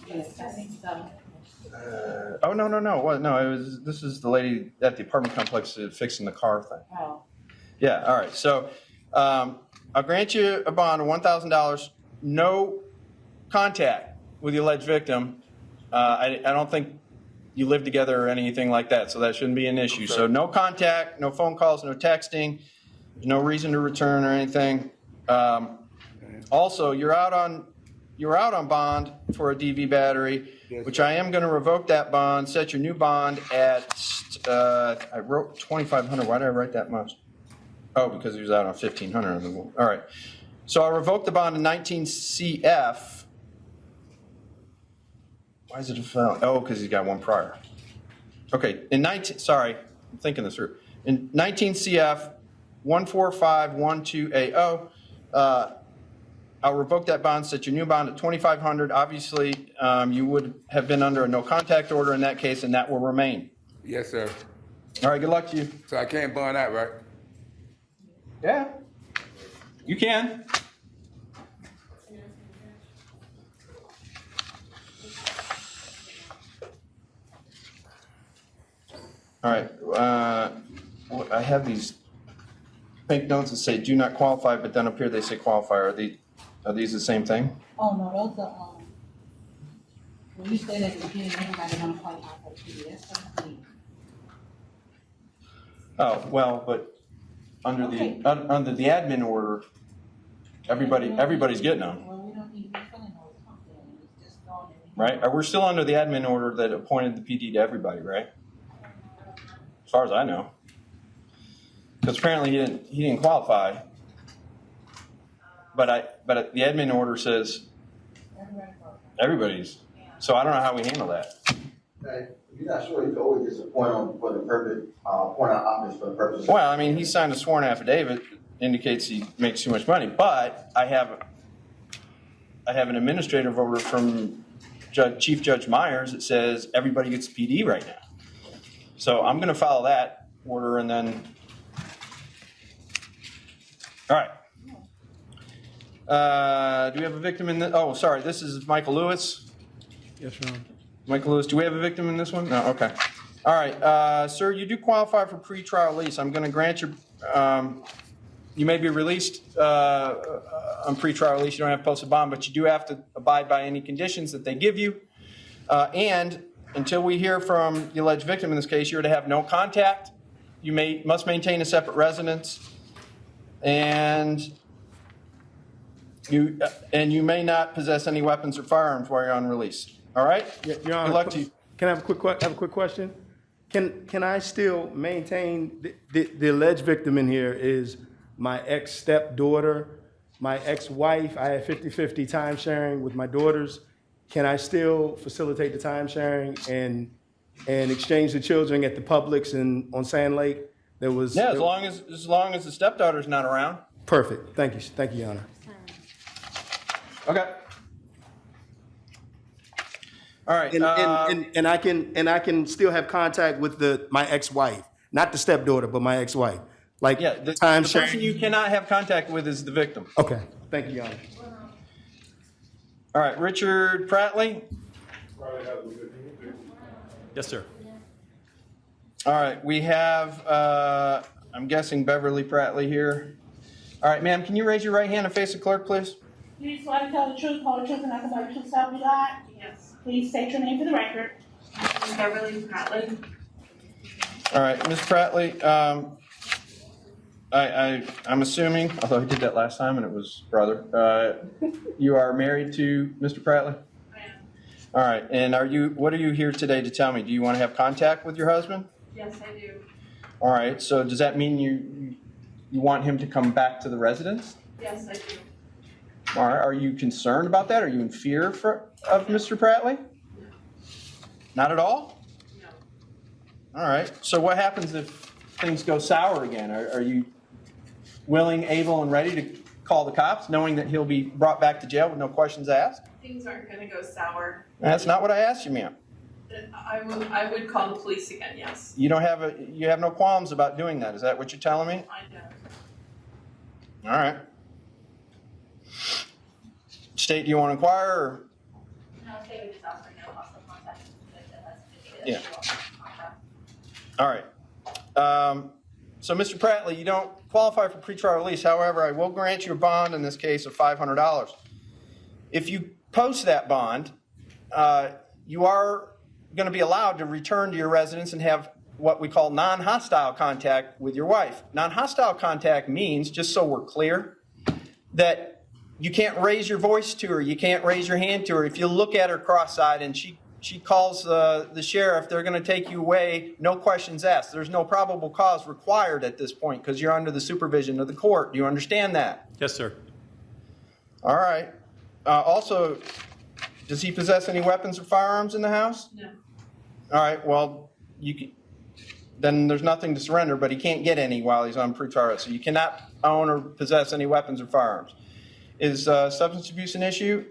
P: Yes, I think so.
B: Oh, no. Well, no, this is the lady at the apartment complex fixing the car thing.
P: Oh.
B: Yeah, all right. So I'll grant you a bond of $1,000, no contact with the alleged victim. I don't think you live together or anything like that, so that shouldn't be an issue. So no contact, no phone calls, no texting, no reason to return or anything. Also, you're out on bond for a DV battery, which I am going to revoke that bond, set your new bond at, I wrote $2,500. Why did I write that much? Oh, because he was out on $1,500. All right. So I'll revoke the bond in 19 CF. Why is it a felon? Oh, because he's got one prior. Okay. Sorry, I'm thinking this through. In 19 CF 14512AO, I'll revoke that bond, set your new bond at $2,500. Obviously, you would have been under a no contact order in that case, and that will remain.
O: Yes, sir.
B: All right, good luck to you.
O: So I can't bond out, right?
B: Yeah, you can. All right, I have these pink notes that say do not qualify, but then up here they say qualify. Are these the same thing?
P: Oh, no, those are, when you say that at the beginning, everybody gonna qualify for PD, that's something.
B: Oh, well, but under
P: Okay.
B: under the admin order, everybody's getting them,
P: Well, we don't need to fill in those something, it's just going in.
B: right? We're still under the admin order that appointed the PD to everybody, right? As far as I know, because apparently he didn't qualify. But the admin order says everybody's. So I don't know how we handle that.
C: If you're not sure, you can always just appoint on for the purpose, appoint an office for the purpose.
B: Well, I mean, he signed a sworn affidavit, indicates he makes too much money, but I have an administrative order from Chief Judge Myers that says everybody gets PD right now. So I'm going to follow that order and then. All right. Do we have a victim in this? Oh, sorry. This is Michael Lewis.
L: Yes, Ron.
B: Michael Lewis. Do we have a victim in this one? No. Okay. All right, sir, you do qualify for pretrial release. I'm going to grant you, you may be released on pretrial release. You don't have to post a bond, but you do have to abide by any conditions that they give you. And until we hear from the alleged victim in this case, you're to have no contact. You must maintain a separate residence, and you may not possess any weapons or firearms while you're on release. All right?
Q: Your Honor,
B: good luck to you.
Q: Can I have a quick question? Can I still maintain the alleged victim in here is my ex-stepdaughter, my ex-wife? I had 50-50 time sharing with my daughters. Can I still facilitate the time sharing and exchange the children at the Publix and on Sand Lake?
B: As long as the stepdaughter's not around.
Q: Perfect. Thank you, Your Honor.
B: Okay. All right.
Q: And I can still have contact with my ex-wife, not the stepdaughter, but my ex-wife. Like
B: the
Q: time
B: person
Q: sharing.
B: you cannot have contact with is the victim.
Q: Okay. Thank you, Your Honor.
B: All right, Richard Prattley.
R: Yes, sir.
B: All right, we have, I'm guessing Beverly Prattley here. All right, ma'am, can you raise your right hand and face the clerk, please?
P: Do you swear to tell the truth, whole truth, and nothing but the truth, so help you God? Yes. Please state your name for the record. Beverly Pratley.
B: All right, Ms. Prattley, I'm assuming, although I did that last time and it was brother, you are married to Mr. Prattley?
P: I am.
B: All right, and what are you here today to tell me? Do you want to have contact with your husband?
P: Yes, I do.
B: All right, so does that mean you want him to come back to the residence?
P: Yes, I do.
B: All right, are you concerned about that? Are you in fear of Mr. Prattley? No. Not at all? No. All right, so what happens if things go sour again? Are you willing, able, and ready to call the cops, knowing that he'll be brought back to jail with no questions asked?
S: Things aren't going to go sour.
B: That's not what I asked you, ma'am.
S: I would call the police again, yes.
B: You have no qualms about doing that. Is that what you're telling me?
S: I know.
B: All right. State, do you want to inquire? Or?
H: No, they would just offer no hostile contact.
B: Yeah. All right. So, Mr. Prattley, you don't qualify for pretrial release. However, I will grant you a bond in this case of $500. If you post that bond, you are going to be allowed to return to your residence and have what we call non-hostile contact with your wife. Non-hostile contact means, just so we're clear, that you can't raise your voice to her, you can't raise your hand to her. If you look at her cross-eyed and she calls the sheriff, they're going to take you away, no questions asked. There's no probable cause required at this point because you're under the supervision of the court. Do you understand that?
R: Yes, sir.
B: All right. Also, does he possess any weapons or firearms in the house?
S: No.
B: All right, well, then there's nothing to surrender, but he can't get any while he's on pretrial, so you cannot own or possess any weapons or firearms. Is substance abuse an issue?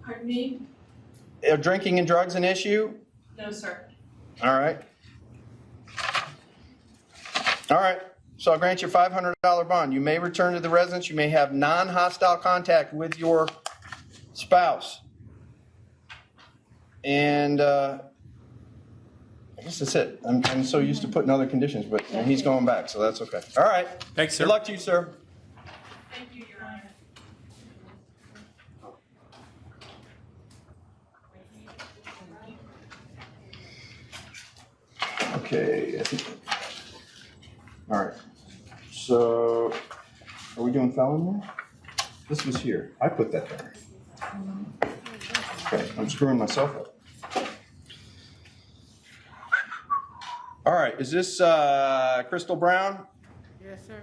S: Pardon me?
B: Are drinking and drugs an issue?
S: No, sir.
B: All right. All right, so I'll grant you a $500 bond. You may return to the residence. You may have non-hostile contact with your spouse. And I guess that's it. I'm so used to putting other conditions, but he's going back, so that's okay. All right.
R: Thanks, sir.
B: Good luck to you, sir.
S: Thank you, Your Honor.
B: Okay. All right. So, are we doing felony? This was here. I put that there. Okay, I'm screwing myself up. All right, is this Crystal Brown?
I: Yes, sir.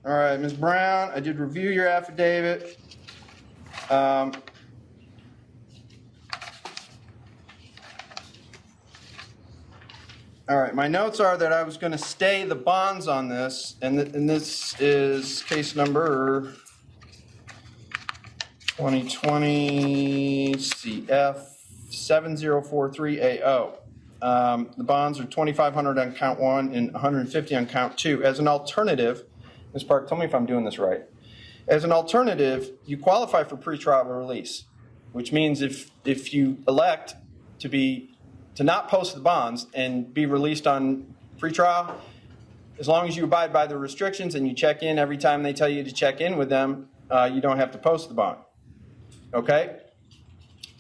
B: All right, Ms. Brown, I did review your affidavit. All right, my notes are that I was going to stay the bonds on this, and this is case number 2020 CF 7043AO. The bonds are $2,500 on count 1 and $150 on count 2. As an alternative, Ms. Park, tell me if I'm doing this right. As an alternative, you qualify for pretrial release, which means if you elect to to not post the bonds and be released on pretrial, as long as you abide by the restrictions and you check in every time they tell you to check in with them, you don't have to post the bond. Okay?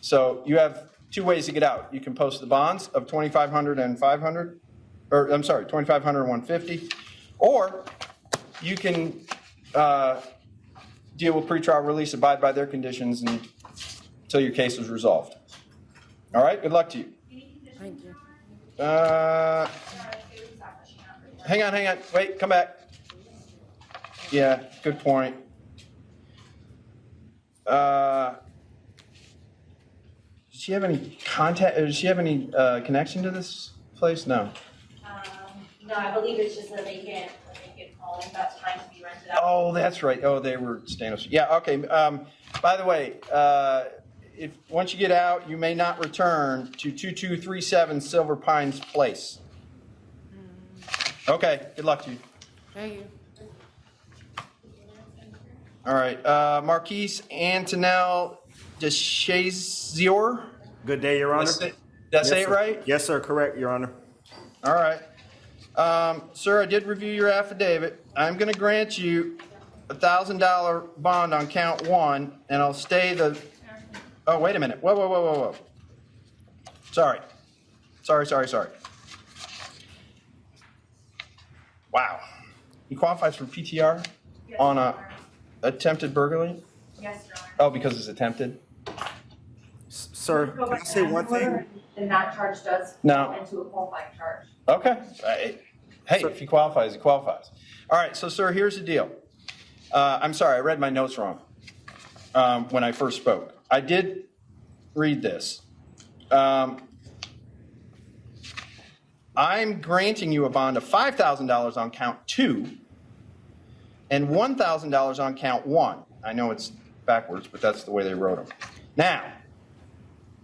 B: So you have two ways to get out. You can post the bonds of $2,500 and $500, or I'm sorry, $2,500 and $150, or you can deal with pretrial release, abide by their conditions until your case is resolved. All right, good luck to you.
I: Thank you.
B: Hang on, wait, come back. Yeah, good point. Does she have any contact, does she have any connection to this place? No.
H: No, I believe it's just a vacant home that's trying to be rented out.
B: Oh, that's right. Oh, they were staying. Yeah, okay. By the way, if once you get out, you may not return to 2237 Silver Pines Place. Okay, good luck to you.
I: Thank you.
B: All right, Marquise Antonell Deschazior.
R: Good day, Your Honor.
B: Did I say it right?
R: Yes, sir, correct, Your Honor.
B: All right. Sir, I did review your affidavit. I'm going to grant you a $1,000 bond on count 1, and I'll stay the... Oh, wait a minute. Whoa. Sorry. Wow. He qualifies for PTR on a attempted burglary?
E: Yes, Your Honor.
B: Oh, because it's attempted?
R: Sir, can I say one thing?
E: Then that charge does
B: No.
E: fall into a qualifying charge.
B: Okay. Hey, if he qualifies, he qualifies. All right, so, sir, here's the deal. I'm sorry, I read my notes wrong when I first spoke. I did read this. I'm granting you a bond of $5,000 on count 2 and $1,000 on count 1. I know it's backwards, but that's the way they wrote them. Now,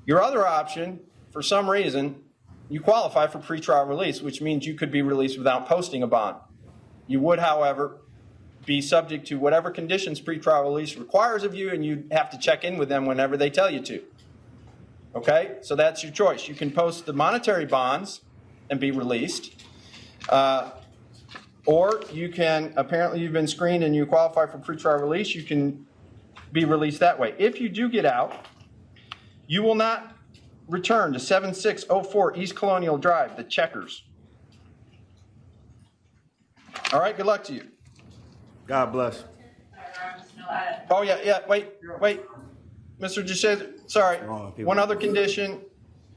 B: your other option, for some reason, you qualify for pretrial release, which means you could be released without posting a bond. You would, however, be subject to whatever conditions pretrial release requires of you, and you have to check in with them whenever they tell you to. Okay? So that's your choice. You can post the monetary bonds and be released. Or you can, apparently you've been screened and you qualify for pretrial release, you can be released that way. If you do get out, you will not return to 7604 East Colonial Drive, the Checkers. All right, good luck to you.
R: God bless.
B: Oh, yeah, wait. Mr. Deshazer, sorry. One other condition,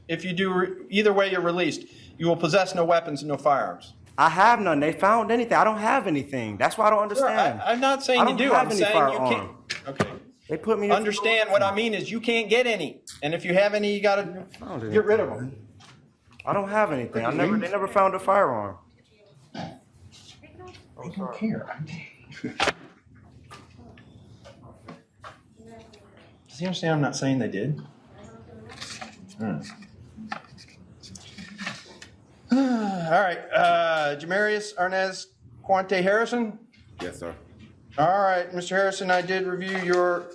B: if you do, either way you're released, you will possess no weapons and no firearms.
R: I have none. They found anything. I don't have anything. That's why I don't understand.
B: Sir, I'm not saying you do. I'm saying you can't. Okay.
R: They put me.
B: Understand what I mean is you can't get any, and if you have any, you gotta get rid of them.
R: I don't have anything. They never found a firearm.
B: I don't care. Does he understand I'm not saying they did? All right, Jamarius Arnez Quante Harrison?
O: Yes, sir.
B: All right, Mr. Harrison, I did review your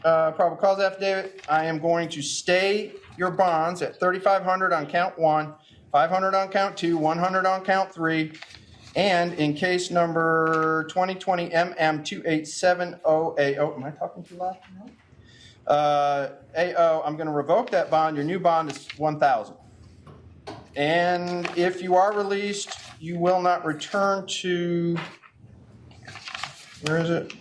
B: probable cause affidavit. I am going to stay your bonds at $3,500 on count 1, $500 on count 2, $100 on count 3, and in case number 2020 MM2870AO, am I talking too loud? AO, I'm going to revoke that bond. Your new bond is $1,000. And if you are released, you will not return to, where is it?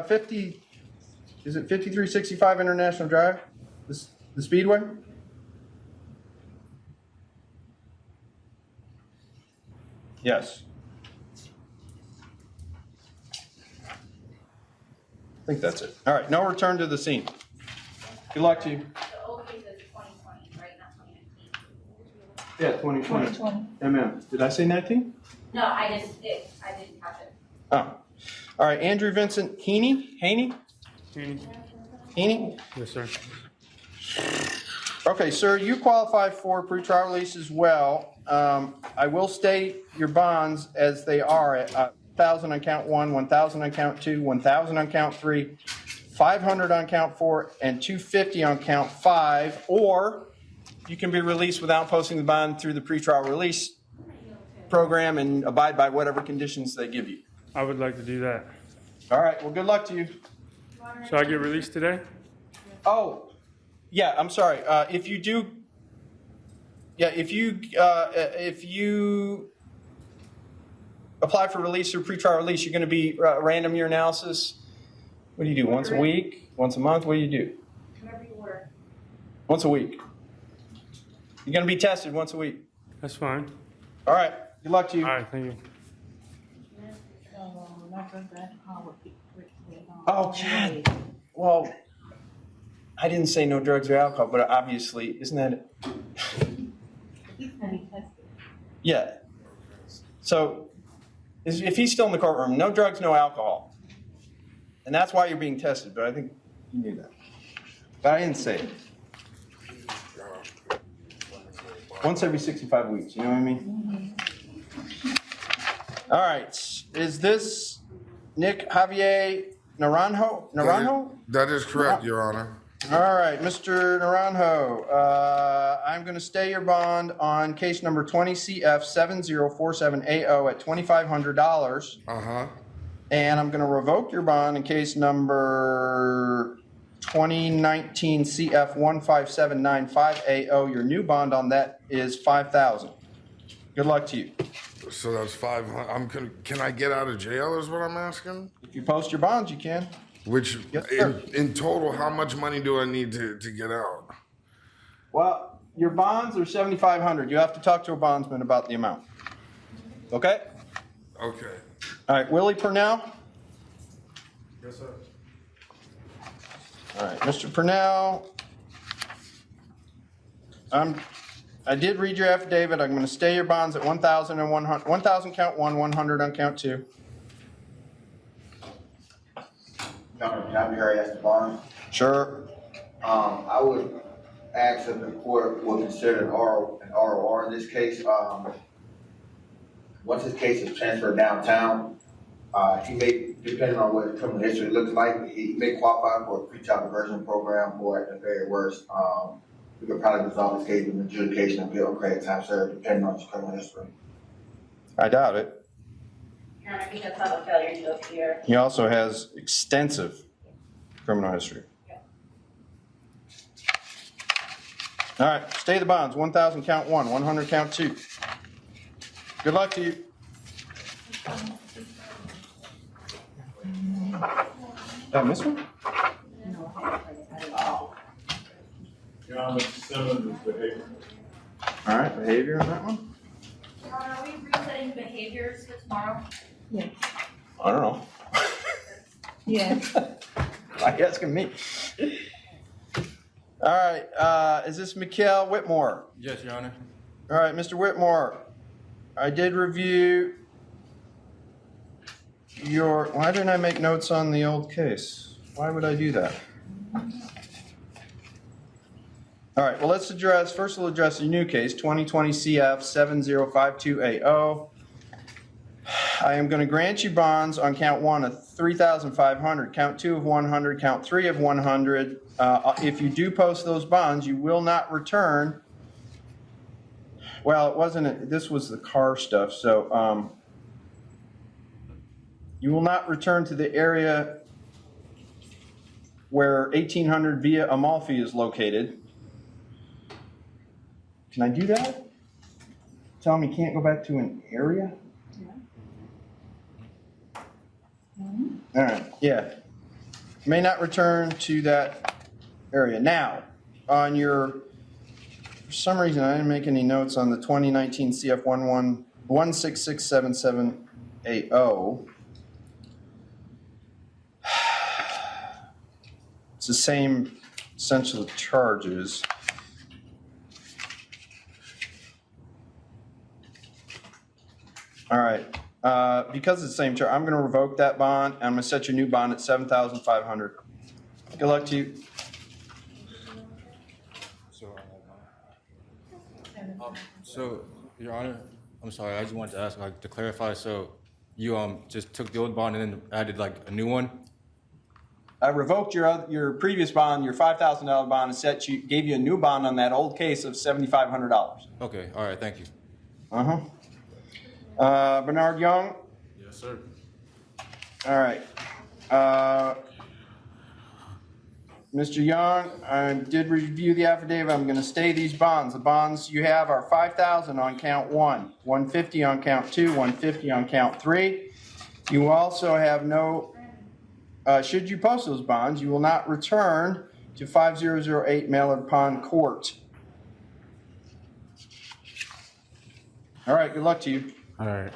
B: 50, is it 5365 International Drive? The Speedway? Yes. I think that's it. All right, no return to the scene. Good luck to you.
H: The old case is 2020, right, not 2019.
B: Yeah, 2020. Did I say 19?
H: No, I didn't catch it.
B: Oh. All right, Andrew Vincent Heaney? Heaney?
Q: Yes, sir.
B: Okay, sir, you qualify for pretrial release as well. I will state your bonds as they are at 1,000 on count 1, 1,000 on count 2, 1,000 on count 3, 500 on count 4, and 250 on count 5, or you can be released without posting the bond through the pretrial release program and abide by whatever conditions they give you.
T: I would like to do that.
B: All right, well, good luck to you.
T: So I get released today?
B: Oh, yeah, I'm sorry. If you do, yeah, if you apply for release or pretrial release, you're going to be random urinalysis. What do you do? Once a week? Once a month? What do you do?
E: Whatever you order.
B: Once a week. You're going to be tested once a week.
T: That's fine.
B: All right. Good luck to you.
T: All right, thank you.
B: Oh, Chad. Well, I didn't say no drugs or alcohol, but obviously, isn't that it? Yeah. So, if he's still in the courtroom, no drugs, no alcohol. And that's why you're being tested, but I think you knew that. But I didn't say it. Once every 65 weeks, you know what I mean? All right. Is this Nick Javier Naranjo?
U: That is correct, Your Honor.
B: All right, Mr. Naranjo, I'm going to stay your bond on case number 20 CF 7047AO at $2,500.
U: Uh-huh.
B: And I'm going to revoke your bond in case number 2019 CF 15795AO. Your new bond on that is $5,000. Good luck to you.
U: So that's 500. Can I get out of jail is what I'm asking?
B: If you post your bonds, you can.
U: Which,
B: Yes, sir.
U: in total, how much money do I need to get out?
B: Well, your bonds are $7,500. You have to talk to a bondsman about the amount. Okay?
U: Okay.
B: All right, Willie Purnell?
U: Yes, sir.
B: All right, Mr. Purnell, I did read your affidavit. I'm going to stay your bonds at 1,000 and 100, 1,000 count 1, 100 on count 2.
C: Can I be heard as the bond?
B: Sure.
C: I would ask if the court would consider an ROR in this case. Once his case is transferred downtown, he may, depending on what his criminal history looks like, he may qualify for a pretrial diversion program, or at the very worst, we could probably resolve his case with adjudication and bill credit time served, depending on his criminal history.
B: I doubt it.
H: Your Honor, he does have a failure to appear.
B: He also has extensive criminal history. All right, stay the bonds. 1,000 count 1, 100 count 2. Good luck to you. Did I miss one?
O: Your Honor, 7 is behavior.
B: All right, behavior on that one?
E: Your Honor, are we resetting behaviors for tomorrow?
J: Yes.
B: I don't know.
J: Yes.
B: Why are you asking me? All right, is this Mikhail Whitmore?
V: Yes, Your Honor.
B: All right, Mr. Whitmore, I did review your, why didn't I make notes on the old case? Why would I do that? All right, well, first we'll address the new case, 2020 CF 7052AO. I am going to grant you bonds on count 1 of 3,500, count 2 of 100, count 3 of 100. If you do post those bonds, you will not return. Well, it wasn't, this was the car stuff, so you will not return to the area where 1800 via Amalfi is located. Can I do that? Tell him he can't go back to an area? All right, yeah. May not return to that area. Now, on your, for some reason, I didn't make any notes on the 2019 CF 16677AO. It's the same essential charges. All right. Because it's the same charge, I'm going to revoke that bond, and I'm going to set your new bond at $7,500. Good luck to you.
V: So, Your Honor, I'm sorry, I just wanted to ask, like, to clarify, so
F: You just took the old bond and then added like a new one?
B: I revoked your previous bond, your $5,000 bond, gave you a new bond on that old case of $7,500.
F: Okay, all right, thank you.
B: Bernard Young?
F: Yes, sir.
B: All right. Mr. Young, I did review the affidavit. I'm going to stay these bonds. The bonds you have are $5,000 on count 1, $150 on count 2, $150 on count 3. You also have no, should you post those bonds, you will not return to 5008 Mallard Pond Court. All right, good luck to you.
T: All right.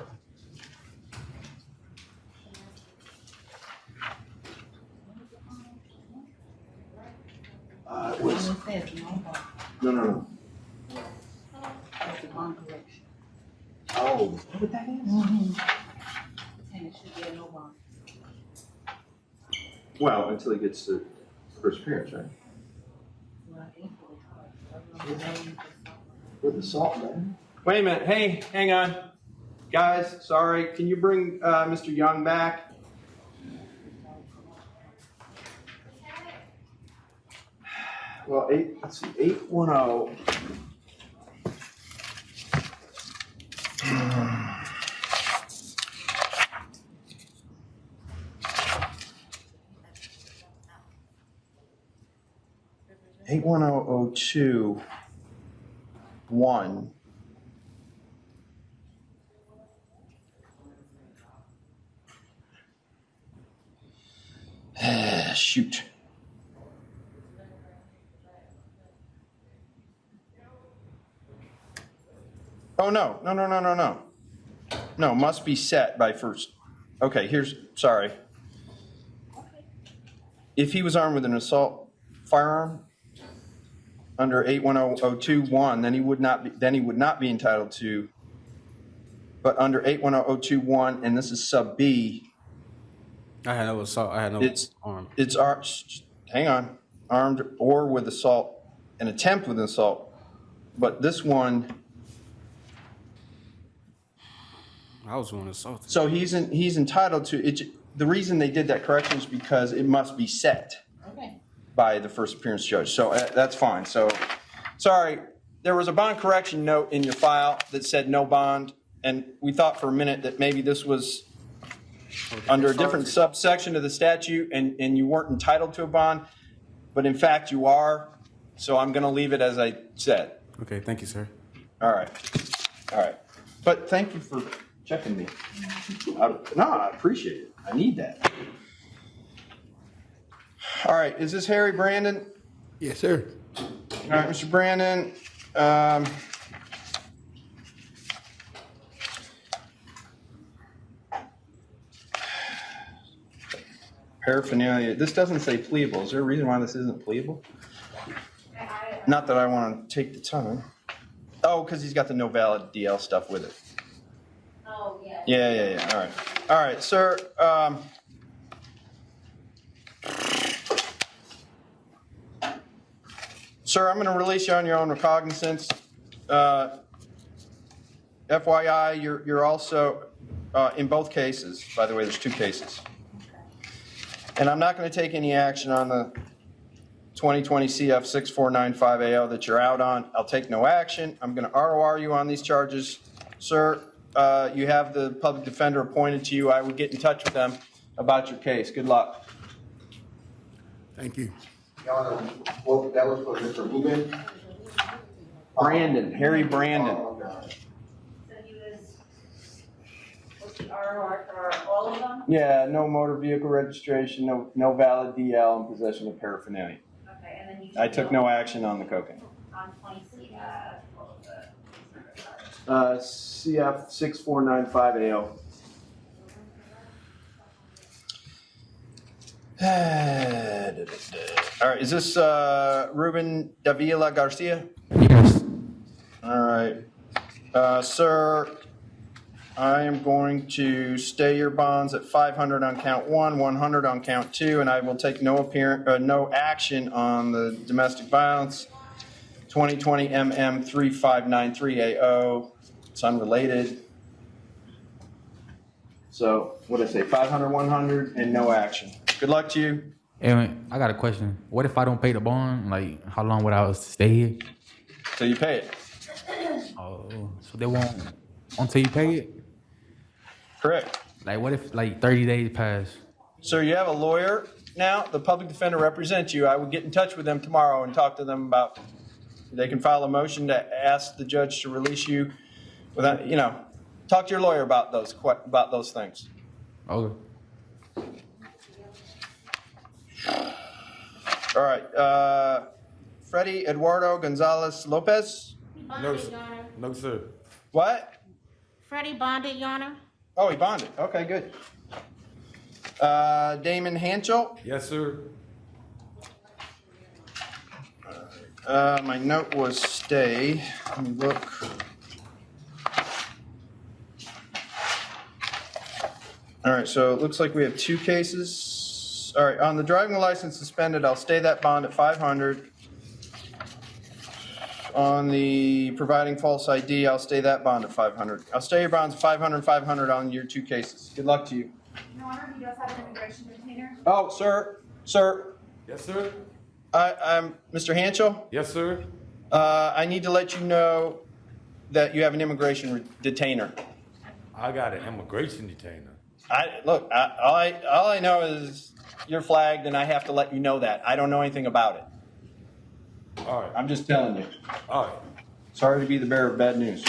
B: No.
J: That's the bond correction.
B: Oh, what that is?
J: And it should be a no bond.
B: Well, until he gets to first appearance, right? With the salt, man. Wait a minute. Hey, hang on. Guys, sorry. Can you bring Mr. Young back? Well, let's see, 810. Eight 10002 1. Shoot. Oh, no. No, must be set by first. Okay, sorry. If he was armed with an assault firearm under 810021, then he would not be entitled to, but under 810021, and this is sub B,
F: I had no assault. I had no arm.
B: Hang on, armed or with assault, an attempt with an assault, but this one.
F: I was one assaulted.
B: So he's entitled to it. The reason they did that correction is because it must be set by the first appearance judge. So that's fine. So, sorry, there was a bond correction note in your file that said no bond, and we thought for a minute that maybe this was under a different subsection of the statute, and you weren't entitled to a bond, but in fact you are. So I'm going to leave it as I said.
F: Okay, thank you, sir.
B: All right. But thank you for checking me. I appreciate it. I need that. All right, is this Harry Brandon?
L: Yes, sir.
B: All right, Mr. Brandon. Paraphernalia. This doesn't say pleable. Is there a reason why this isn't pleable? Not that I want to take the time. Oh, because he's got the no valid DL stuff with it.
H: Oh, yeah.
B: Yeah. All right, sir. Sir, I'm going to release you on your own recognizance. FYI, you're also in both cases. By the way, there's two cases. And I'm not going to take any action on the 2020 CF 6495AO that you're out on. I'll take no action. I'm going to ROR you on these charges. Sir, you have the public defender appointed to you. I will get in touch with them about your case. Good luck.
L: Thank you.
C: Your Honor, well, that was for Mr. Rubin?
B: Brandon, Harry Brandon.
H: So he was the ROR for all of them?
B: Yeah, no motor vehicle registration, no valid DL, and possession of paraphernalia.
H: Okay, and then you.
B: I took no action on the cocaine.
H: On 20 CF, what was the?
B: CF 6495AO. All right, is this Ruben Davila Garcia?
T: Yes.
B: All right. Sir, I am going to stay your bonds at 500 on count 1, 100 on count 2, and I will take no action on the domestic violence 2020 MM 3593AO. It's unrelated. So what did I say, 500, 100, and no action. Good luck to you.
A: And I got a question. What if I don't pay the bond? Like, how long would I stay here?
B: So you pay it.
A: Oh, so they won't until you pay it?
B: Correct.
A: Like, what if like 30 days pass?
B: Sir, you have a lawyer now. The public defender represents you. I would get in touch with them tomorrow and talk to them about, they can file a motion to ask the judge to release you without, talk to your lawyer about those things.
A: Okay.
B: All right. Freddie Eduardo Gonzalez Lopez.
I: No, Your Honor.
F: No, sir.
B: What?
I: Freddie bonded, Your Honor.
B: Oh, he bonded. Okay, good. Damon Hanchel.
F: Yes, sir.
B: My note was stay. Let me look. All right, so it looks like we have 2 cases. All right, on the driving license suspended, I'll stay that bond at 500. On the providing false ID, I'll stay that bond at 500. I'll stay your bonds at 500 and 500 on your 2 cases. Good luck to you.
E: Your Honor, he does have an immigration detainer.
B: Oh, sir.
F: Yes, sir.
B: I'm Mr. Hanchel.
F: Yes, sir.
B: I need to let you know that you have an immigration detainer.
F: I got an immigration detainer.
B: All I know is you're flagged, and I have to let you know that. I don't know anything about it.
F: All right.
B: I'm just telling you.
F: All right.
B: Sorry to be the bearer of bad news.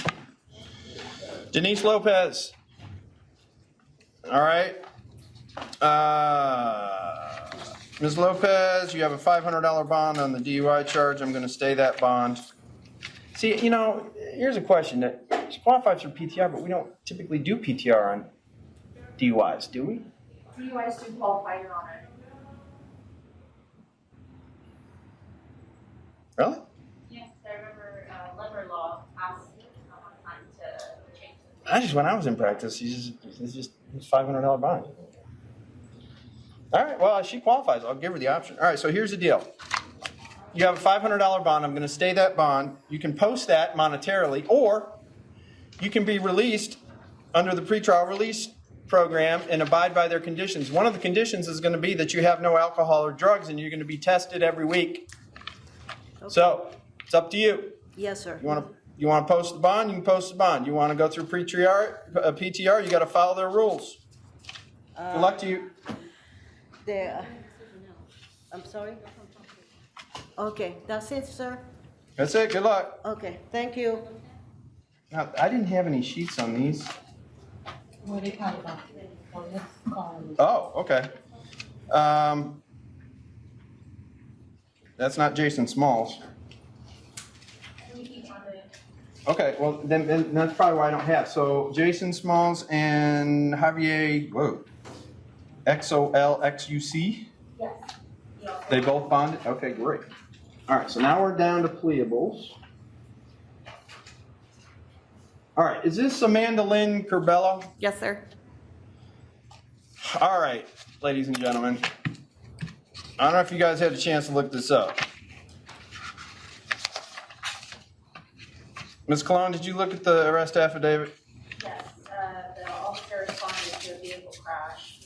B: Denise Lopez. All right. Ms. Lopez, you have a $500 bond on the DUI charge. I'm going to stay that bond. See, here's a question that she qualifies for PTR, but we don't typically do PTR on DUIs, do we?
E: DUIs do qualify, Your Honor.
B: Really?
H: Yes, I remember, labor law asked someone time to change
B: When I was in practice, it's $500 bond. All right, well, she qualifies. I'll give her the option. All right, so here's the deal. You have a $500 bond. I'm going to stay that bond. You can post that monetarily, or you can be released under the pretrial release program and abide by their conditions. One of the conditions is going to be that you have no alcohol or drugs, and you're going to be tested every week. Okay. So it's up to you.
V: Yes, sir.
B: You want to post the bond? You can post the bond. You want to go through PTR? You got to follow their rules. Good luck to you.
V: I'm sorry? Okay, that's it, sir?
B: That's it. Good luck.
V: Okay, thank you.
B: Now, I didn't have any sheets on these.
J: What are they talking about? Oh, let's call them.
B: Oh, okay. That's not Jason Smalls. Okay, well, then that's probably why I don't have. So Jason Smalls and Javier, XOLXUC?
E: Yes.
B: They both bonded? Okay, great. All right, so now we're down to pleables. All right, is this Amanda Lynn Curbelo?
S: Yes, sir.
B: All right, ladies and gentlemen. I don't know if you guys had a chance to look this up. Ms. Cologne, did you look at the arrest affidavit?
H: Yes, the officer responded to a vehicle crash,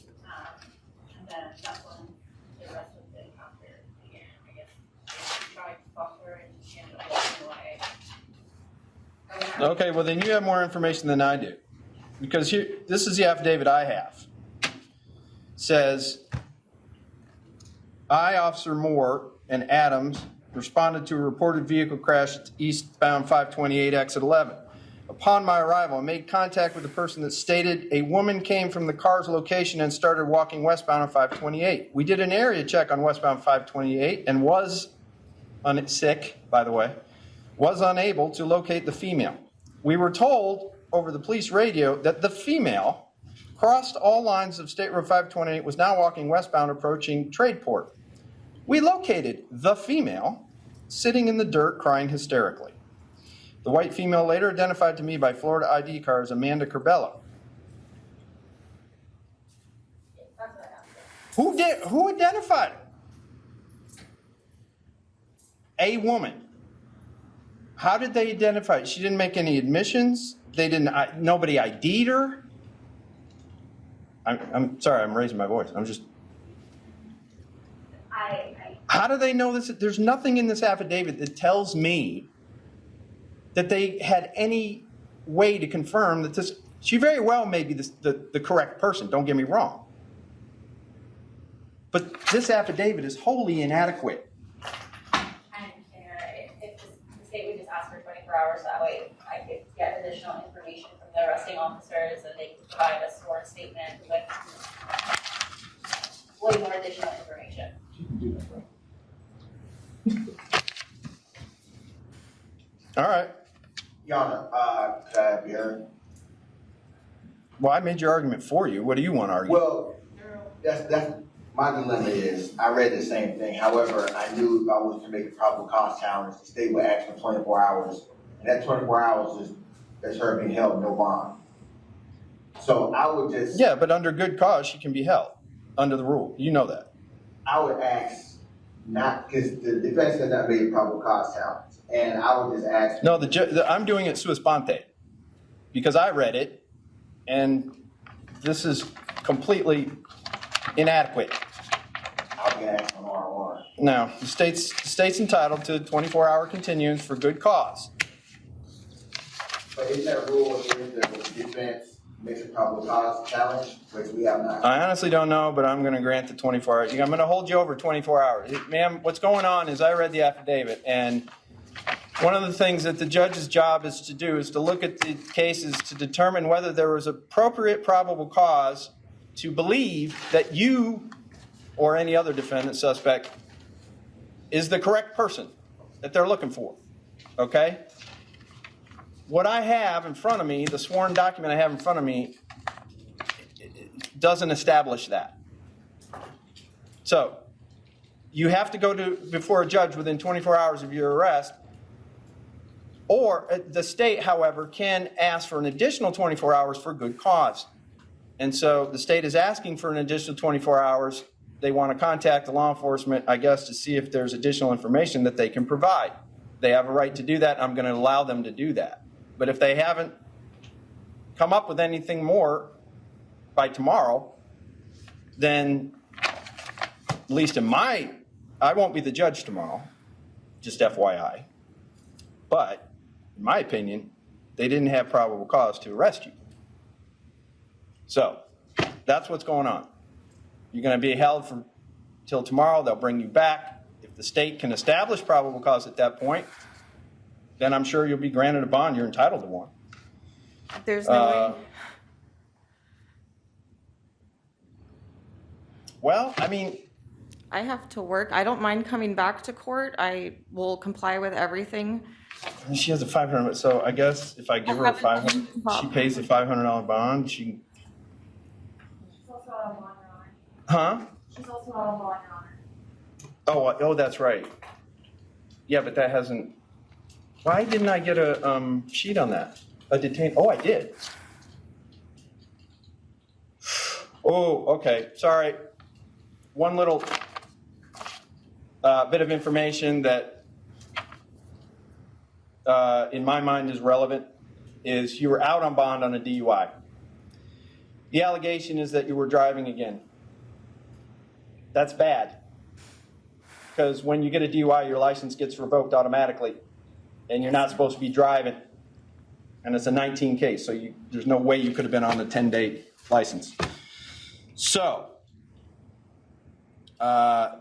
H: and then that's when the rest of the encounter began. I guess he tried to stop her and she ended up walking away.
B: Okay, well then you have more information than I do. Because here, this is the affidavit I have. It says, I, Officer Moore, and Adams responded to a reported vehicle crash at eastbound 528 exit 11. Upon my arrival, I made contact with the person that stated a woman came from the car's location and started walking westbound on 528. We did an area check on westbound 528 and was sick, by the way, was unable to locate the female. We were told over the police radio that the female crossed all lines of State Road 528, was now walking westbound approaching Tradeport. We located the female sitting in the dirt crying hysterically. The white female later identified to me by Florida ID card as Amanda Curbelo. Who identified her? A woman. How did they identify her? She didn't make any admissions. Nobody ID'd her. I'm sorry, I'm raising my voice. I'm just,
E: I
B: how do they know this? There's nothing in this affidavit that tells me that they had any way to confirm that this, she very well may be the correct person, don't get me wrong. But this affidavit is wholly inadequate.
E: understand. If the state would just ask for 24 hours, that way I could get additional information from the arresting officers and they could provide a sworn statement with way more additional information.
B: All right.
C: Your Honor, could I have your?
B: Well, I made your argument for you. What do you want to argue?
C: Well, that's my dilemma is, I read the same thing. However, I knew if I was to make a probable cause challenge, the state would ask for 24 hours. And that 24 hours is her being held no bond. So I would just.
B: Yeah, but under good cause, she can be held under the rule. You know that.
C: I would ask not, because the defense has not made a probable cause challenge. And I would just ask.
B: No, I'm doing it sua sponte because I read it and this is completely inadequate.
C: I was going to ask on R1.
B: Now, the state's entitled to a 24-hour continuance for good cause.
C: But is that rule if the defense makes a probable cause challenge, which we have not?
B: I honestly don't know, but I'm going to grant the 24 hours. I'm going to hold you over 24 hours. Ma'am, what's going on is I read the affidavit, and one of the things that the judge's job is to do is to look at the cases to determine whether there was appropriate probable cause to believe that you or any other defendant suspect is the correct person that they're looking for. Okay? What I have in front of me, the sworn document I have in front of me, doesn't establish that. So, you have to go before a judge within 24 hours of your arrest, or the state, however, can ask for an additional 24 hours for good cause. And so the state is asking for an additional 24 hours. They want to contact the law enforcement, I guess, to see if there's additional information that they can provide. They have a right to do that. I'm going to allow them to do that. But if they haven't come up with anything more by tomorrow, then at least I won't be the judge tomorrow, just FYI. But in my opinion, they didn't have probable cause to arrest you. So that's what's going on. You're going to be held till tomorrow. They'll bring you back. If the state can establish probable cause at that point, then I'm sure you'll be granted a bond. You're entitled to one.
D: There's no way.
B: Well, I mean,
D: I have to work. I don't mind coming back to court. I will comply with everything.
B: She has a $500. So I guess if I give her a $500, she pays a $500 bond. She's
E: also out on bond, Your Honor.
B: Huh?
E: She's also out on bond, Your Honor.
B: Oh, that's right. Yeah, but that hasn't. Why didn't I get a sheet on that? A detain. Oh, I did. Oh, okay. Sorry. One little bit of information that, in my mind, is relevant is you were out on bond on a DUI. The allegation is that you were driving again. That's bad. Because when you get a DUI, your license gets revoked automatically. And you're not supposed to be driving. And it's a 19 case, so there's no way you could have been on the 10-day license. So, yeah,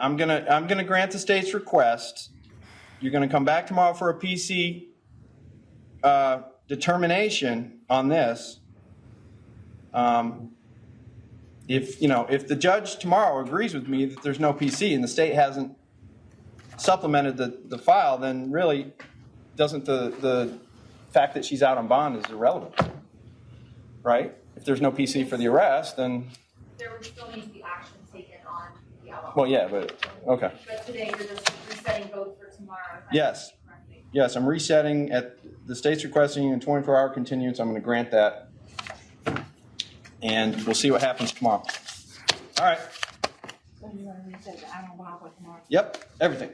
B: I'm gonna grant the state's request. You're gonna come back tomorrow for a PC determination on this. If the judge tomorrow agrees with me that there's no PC and the state hasn't supplemented the file, then really doesn't the fact that she's out on bond is irrelevant, right? If there's no PC for the arrest, then
E: There would still need to be action taken on the outlaw.
B: well, yeah, but okay.
E: But today you're just resetting both for tomorrow.
B: Yes. Yes, I'm resetting at the state's requesting a 24-hour continuance. I'm going to grant that, and we'll see what happens tomorrow. All right.
J: So you're gonna reset the out on bond for tomorrow?
B: Yep, everything.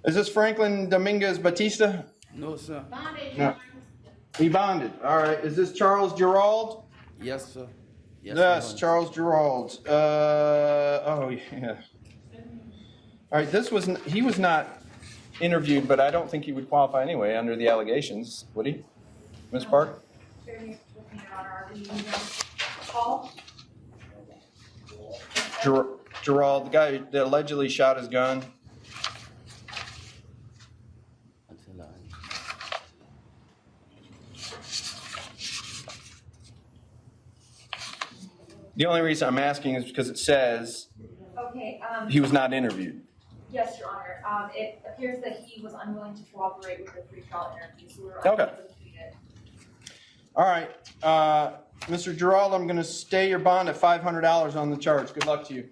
B: Is this Franklin Dominguez Batista?
L: No, sir.
I: Bondage.
B: No. He bonded. All right. Is this Charles Gerald?
L: Yes, sir.
B: Yes, Charles Gerald. Oh, yeah. All right. He was not interviewed, but I don't think he would qualify anyway under the allegations, would he? Ms. Park? Gerald, the guy that allegedly shot his gun. The only reason I'm asking is because it says
E: Okay,
B: he was not interviewed.
E: yes, Your Honor. It appears that he was unwilling to cooperate with the pretrial interview, so we're
B: Okay.
E: unable to complete it.
B: All right, Mr. Gerald, I'm going to stay your bond at $500 on the charge. Good luck to you.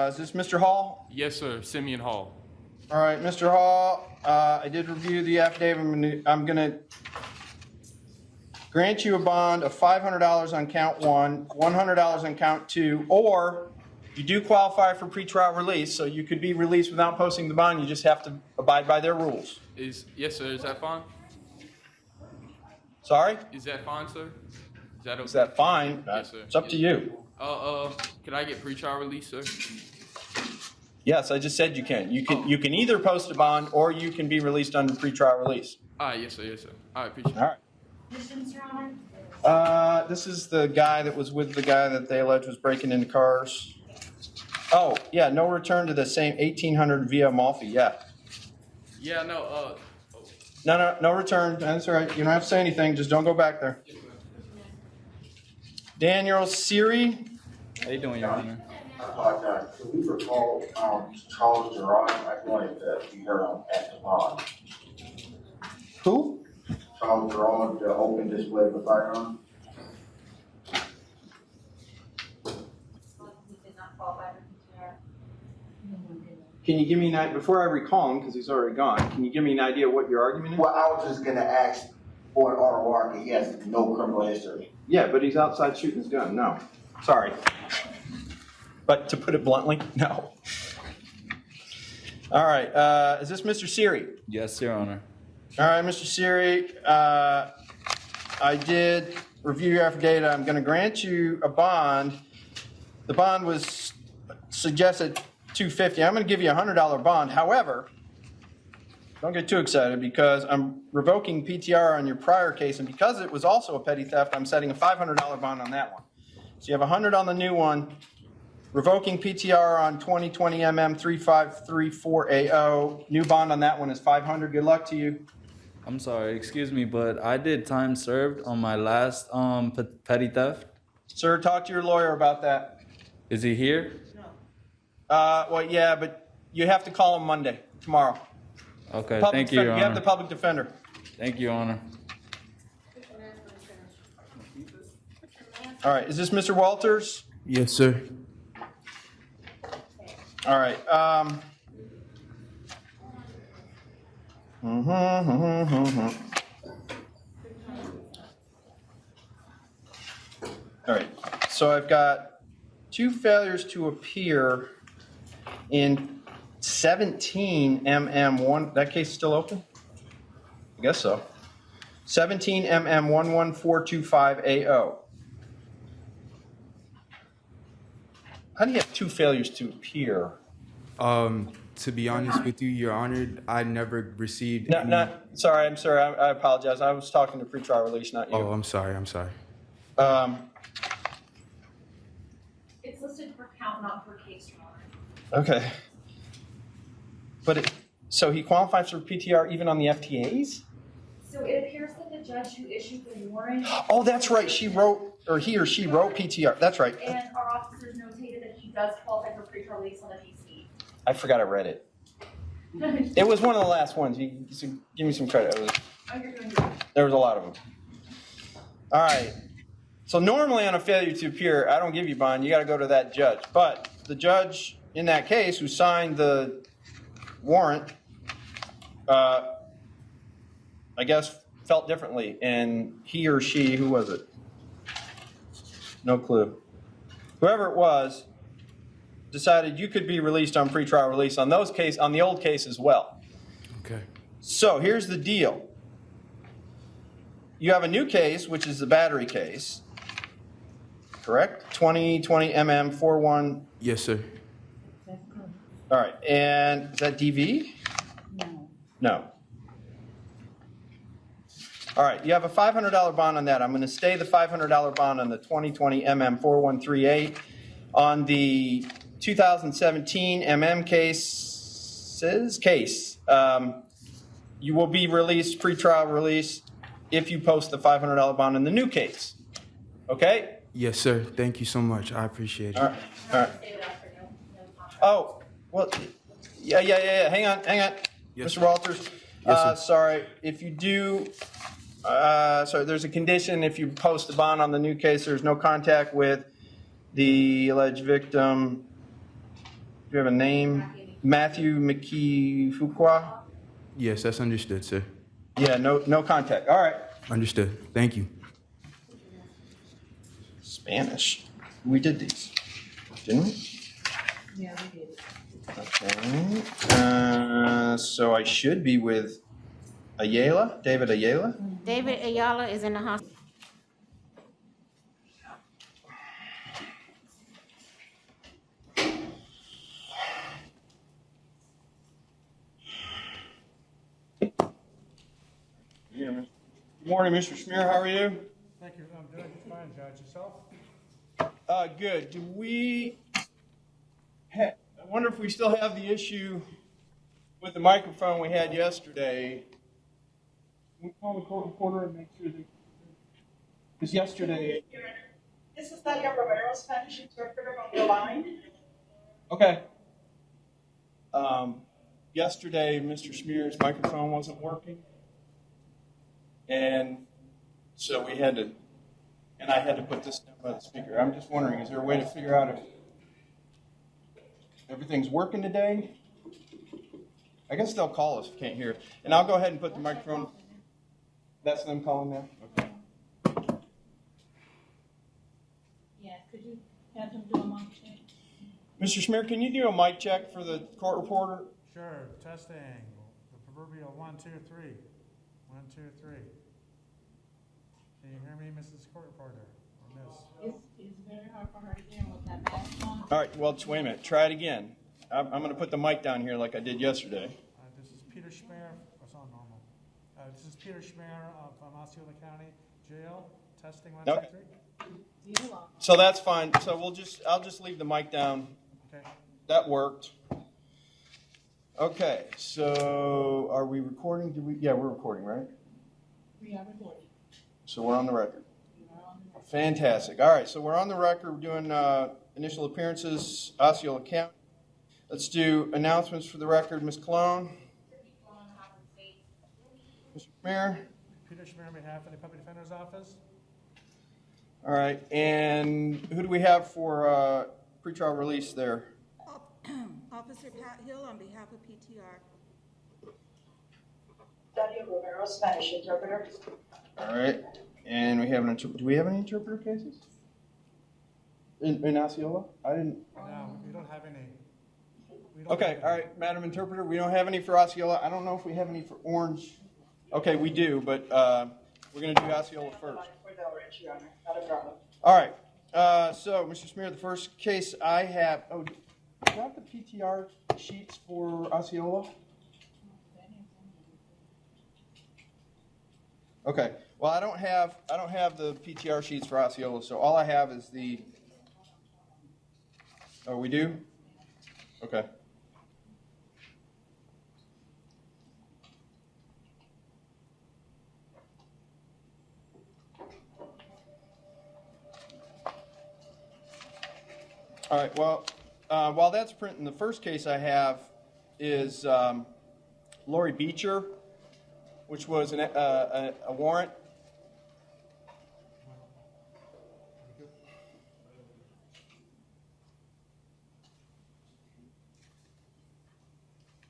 B: Is this Mr. Hall?
G: Yes, sir. Simeon Hall.
B: All right, Mr. Hall, I did review the affidavit. I'm going to grant you a bond of $500 on count one, $100 on count two, or you do qualify for pretrial release, so you could be released without posting the bond. You just have to abide by their rules.
G: Yes, sir. Is that fine?
B: Sorry?
G: Is that fine, sir? Is that okay?
B: Is that fine?
G: Yes, sir.
B: It's up to you.
G: Can I get pretrial release, sir?
B: Yes, I just said you can. You can either post a bond or you can be released under pretrial release.
G: All right, yes, sir. Yes, sir. All right, appreciate it.
B: All right.
E: Questions, Your Honor?
B: This is the guy that was with the guy that they allege was breaking into cars. Oh, yeah, no return to the same 1800 via Amalfi, yeah.
G: Yeah, no,
B: No return. That's all right. You don't have to say anything. Just don't go back there. Daniel Siri.
M: How you doing, Your Honor?
C: I apologize. Could we recall Charles Gerard? I wanted to be heard on at the bond.
B: Who?
C: Charles Gerard, the open display of the firearm.
B: Can you give me an idea, before I recall him, because he's already gone, can you give me an idea what your argument is?
C: Well, I was just gonna ask for an ROR, he has no criminal history.
B: Yeah, but he's outside shooting his gun. No. Sorry. But to put it bluntly, no. All right. Is this Mr. Siri?
M: Yes, Your Honor.
B: All right, Mr. Siri. I did review your affidavit. I'm going to grant you a bond. The bond was suggested $250. I'm going to give you a $100 bond. However, don't get too excited because I'm revoking PTR on your prior case, and because it was also a petty theft, I'm setting a $500 bond on that one. So you have $100 on the new one, revoking PTR on 2020 MM 3534AO. New bond on that one is $500. Good luck to you.
M: I'm sorry, excuse me, but I did time served on my last petty theft.
B: Sir, talk to your lawyer about that.
M: Is he here?
B: Well, yeah, but you have to call him Monday, tomorrow.
M: Okay,
B: Public
M: thank you, Your
B: defender.
M: Honor.
B: You have the public defender.
M: Thank you, Your Honor.
B: All right, is this Mr. Walters?
L: Yes, sir.
B: All right. All right, so I've got 2 failures to appear in 17 MM1. That case still open? I guess so. 17 MM 11425AO. How do you have 2 failures to appear?
W: To be honest with you, Your Honor, I never received any...
B: Sorry, I'm sorry. I apologize. I was talking to pretrial release, not you.
W: Oh, I'm sorry.
E: It's listed for count, not for case, Your Honor.
B: Okay. But so he qualifies for PTR even on the FTAs?
E: So it appears that the judge who issued the warrant.
B: Oh, that's right. He or she wrote PTR. That's right.
E: And our officers notated that he does qualify for pretrial release on the PC.
B: I forgot I read it. It was one of the last ones. You give me some credit. There was a lot of them. All right. So normally on a failure to appear, I don't give you bond. You got to go to that judge. But the judge in that case who signed the warrant, I guess, felt differently. And he or she, who was it? No clue. Whoever it was, decided you could be released on pretrial release on the old case as well.
U: Okay.
B: So here's the deal. You have a new case, which is the battery case, correct? 2020 MM 41.
W: Yes, sir.
B: All right, and is that DV?
J: No.
B: No. All right, you have a $500 bond on that. I'm going to stay the $500 bond on the 2020 MM 4138. On the 2017 MM case, you will be released, pretrial release, if you post the $500 bond in the new case. Okay?
W: Yes, sir. Thank you so much. I appreciate it.
B: All right. All right. Oh, well, yeah. Hang on.
W: Yes,
B: Mr.
W: sir.
B: Walters.
W: Yes, sir.
B: Sorry. If you do, sorry, there's a condition. If you post the bond on the new case, there's no contact with the alleged victim. Do you have a name? Matthew McKee-Fuqua?
W: Yes, that's understood, sir.
B: Yeah, no contact. All right.
W: Understood. Thank you.
B: Spanish. We did these, didn't we?
J: Yeah, we did.
B: Okay. So I should be with Ayala, David Ayala.
I: David Ayala is in the hospital.
B: Good morning, Mr. Schmier. How are you?
K: Thank you. I'm doing fine, Judge. Yourself?
B: Good. I wonder if we still have the issue with the microphone we had yesterday. Can we call the court reporter and make sure that, because yesterday.
N: This is Nadia Romero, Spanish interpreter on the line.
B: Okay. Yesterday, Mr. Schmier's microphone wasn't working. And so I had to put this down by the speaker. I'm just wondering, is there a way to figure out if everything's working today? I guess they'll call us if can't hear. And I'll go ahead and put the microphone. That's them calling now? Okay.
J: Yeah, could you have them do a mic check?
B: Mr. Schmier, can you do a mic check for the court reporter?
K: Sure. Testing. The proverbial 1, 2, 3. 1, 2, 3. Can you hear me, Mrs. Court Reporter? Or Miss?
J: It's very hard for her to hear with that mask on.
B: All right, well, wait a minute. Try it again. I'm going to put the mic down here like I did yesterday.
K: This is Peter Schmier. It's on normal. This is Peter Schmier from Osceola County Jail. Testing 1, 2, 3.
B: So that's fine. So I'll just leave the mic down.
K: Okay.
B: That worked. Okay, so are we recording? Yeah, we're recording, right?
J: We are recording.
B: So we're on the record. Fantastic. All right, so we're on the record. We're doing initial appearances, Osceola County. Let's do announcements for the record. Ms. Cologne. Mr. Schmier.
K: Peter Schmier on behalf of the Public Defender's Office.
B: All right, and who do we have for pretrial release there?
N: Officer Pat Hill on behalf of PTR. Nadia Romero, Spanish interpreter.
B: All right, and we have an do we have any interpreter cases in Osceola? I didn't.
K: No, we don't have any.
B: Okay, all right, Madam Interpreter, we don't have any for Osceola. I don't know if we have any for Orange. Okay, we do, but we're going to do Osceola first. All right, so Mr. Schmier, the first case I have. Oh, do you have the PTR sheets for Osceola? Okay. Well, I don't have the PTR sheets for Osceola, so all I have is the. Oh, we do? Okay. All right. Well, while that's printing, the first case I have is Lori Beecher, which was a warrant.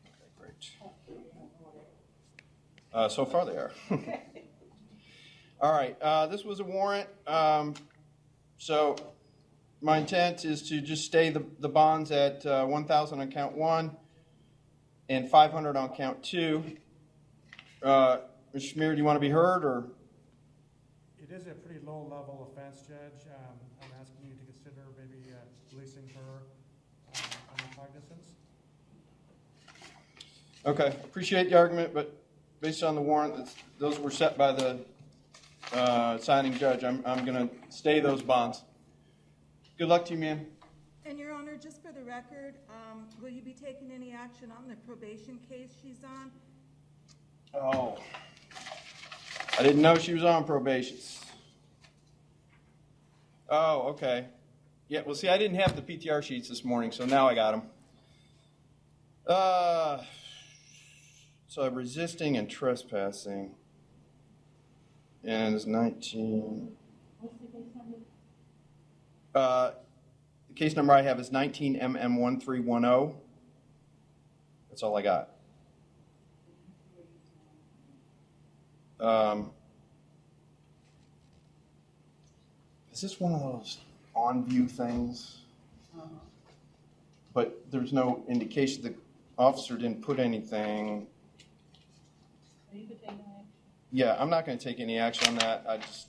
B: Okay, great. So far they are. All right. This was a warrant. So my intent is to just stay the bonds at 1,000 on count 1 and 500 on count 2. Mr. Schmier, do you want to be heard, or?
K: It is a pretty low-level offense, Judge. I'm asking you to consider maybe releasing her under cognizance.
B: Okay, appreciate the argument, but based on the warrant, those were set by the signing judge. I'm going to stay those bonds. Good luck to you, ma'am.
P: And Your Honor, just for the record, will you be taking any action on the probation case she's on?
B: Oh, I didn't know she was on probation. Oh, okay. Yeah, well, see, I didn't have the PTR sheets this morning, so now I got them. So resisting and trespassing. And it's 19.
J: What's the case number?
B: The case number I have is 19MM1310. That's all I got. Is this one of those on-view things? But there's no indication. The officer didn't put anything.
J: You could take no action.
B: Yeah, I'm not going to take any action on that. I just,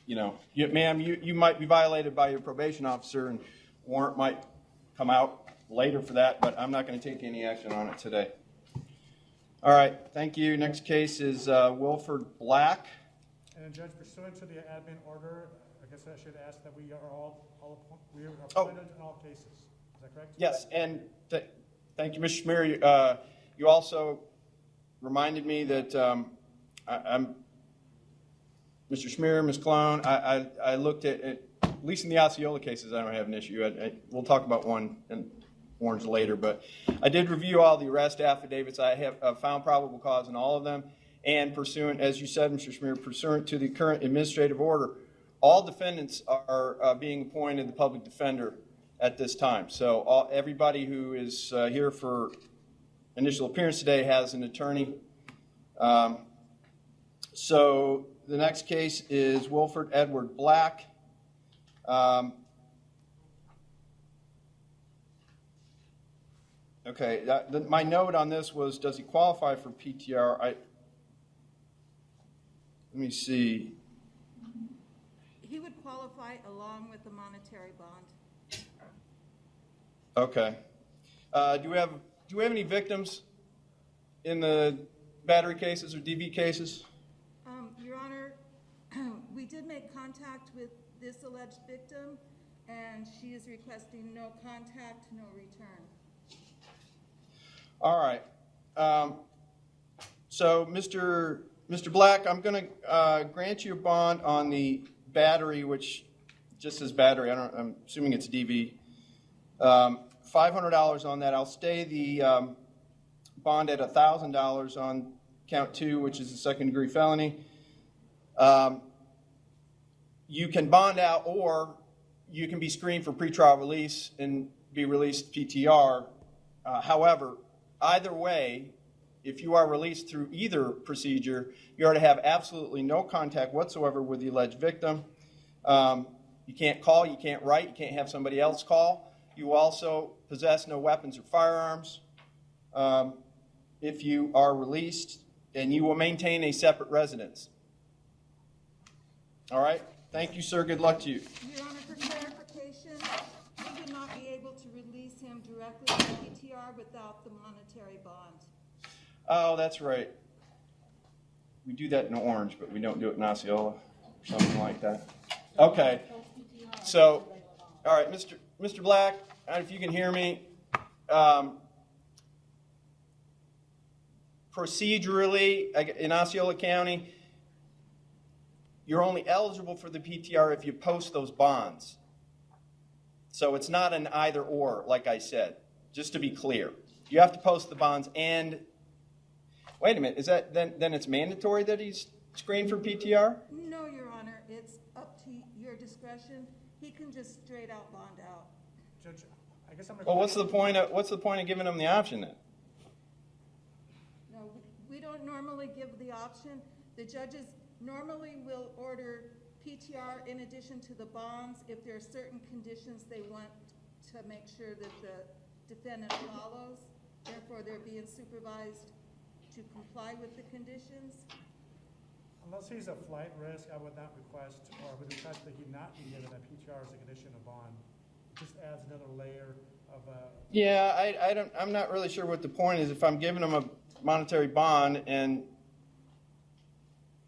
B: ma'am, you might be violated by your probation officer, and warrant might come out later for that, but I'm not going to take any action on it today. All right, thank you. Next case is Wilford Black.
K: And Judge, pursuant to the admin order, I guess I should ask that we are we are appointed in all cases. Is that correct?
B: Yes, and thank you, Mr. Schmier. You also reminded me that I'm Mr. Schmier, Ms. Clone. I looked at least in the Osceola cases, I don't have an issue. We'll talk about one in Orange later, but I did review all the arrest affidavits. I have found probable cause in all of them, and pursuant, as you said, Mr. Schmier, pursuant to the current administrative order, all defendants are being appointed the public defender at this time. So everybody who is here for initial appearance today has an attorney. So the next case is Wilford Edward Black. Okay, my note on this was, does he qualify for PTR? Let me see.
P: He would qualify along with the monetary bond.
B: Okay. Do we have any victims in the battery cases or DV cases?
P: Your Honor, we did make contact with this alleged victim, and she is requesting no contact, no return.
B: All right. So, Mr. Black, I'm going to grant you a bond on the battery, which just says battery. I'm assuming it's DV. $500 on that. I'll stay the bond at $1,000 on count 2, which is a second-degree felony. You can bond out, or you can be screened for pretrial release and be released PTR. However, either way, if you are released through either procedure, you are to have absolutely no contact whatsoever with the alleged victim. You can't call, you can't write, you can't have somebody else call. You also possess no weapons or firearms if you are released, and you will maintain a separate residence. All right? Thank you, sir. Good luck to you.
P: Your Honor, for clarification, we would not be able to release him directly to PTR without the monetary bond.
B: Oh, that's right. We do that in Orange, but we don't do it in Osceola or something like that. Okay. So, all right, Mr. Black, if you can hear me, procedurally in Osceola County, you're only eligible for the PTR if you post those bonds. So it's not an either or, like I said, just to be clear. You have to post the bonds and, wait a minute, is that then it's mandatory that he's screened for PTR?
P: No, Your Honor, it's up to your discretion. He can just straight out bond out.
K: Judge, I guess I'm.
B: Well, what's the point of giving him the option then?
P: No, we don't normally give the option. The judges normally will order PTR in addition to the bonds if there are certain conditions they want to make sure that the defendant follows. Therefore, they're being supervised to comply with the conditions.
K: Unless he's a flight risk, I would not request, or would request that he not be given a PTR as a condition of bond. It just adds another layer of
B: Yeah, I'm not really sure what the point is. If I'm giving them a monetary bond, and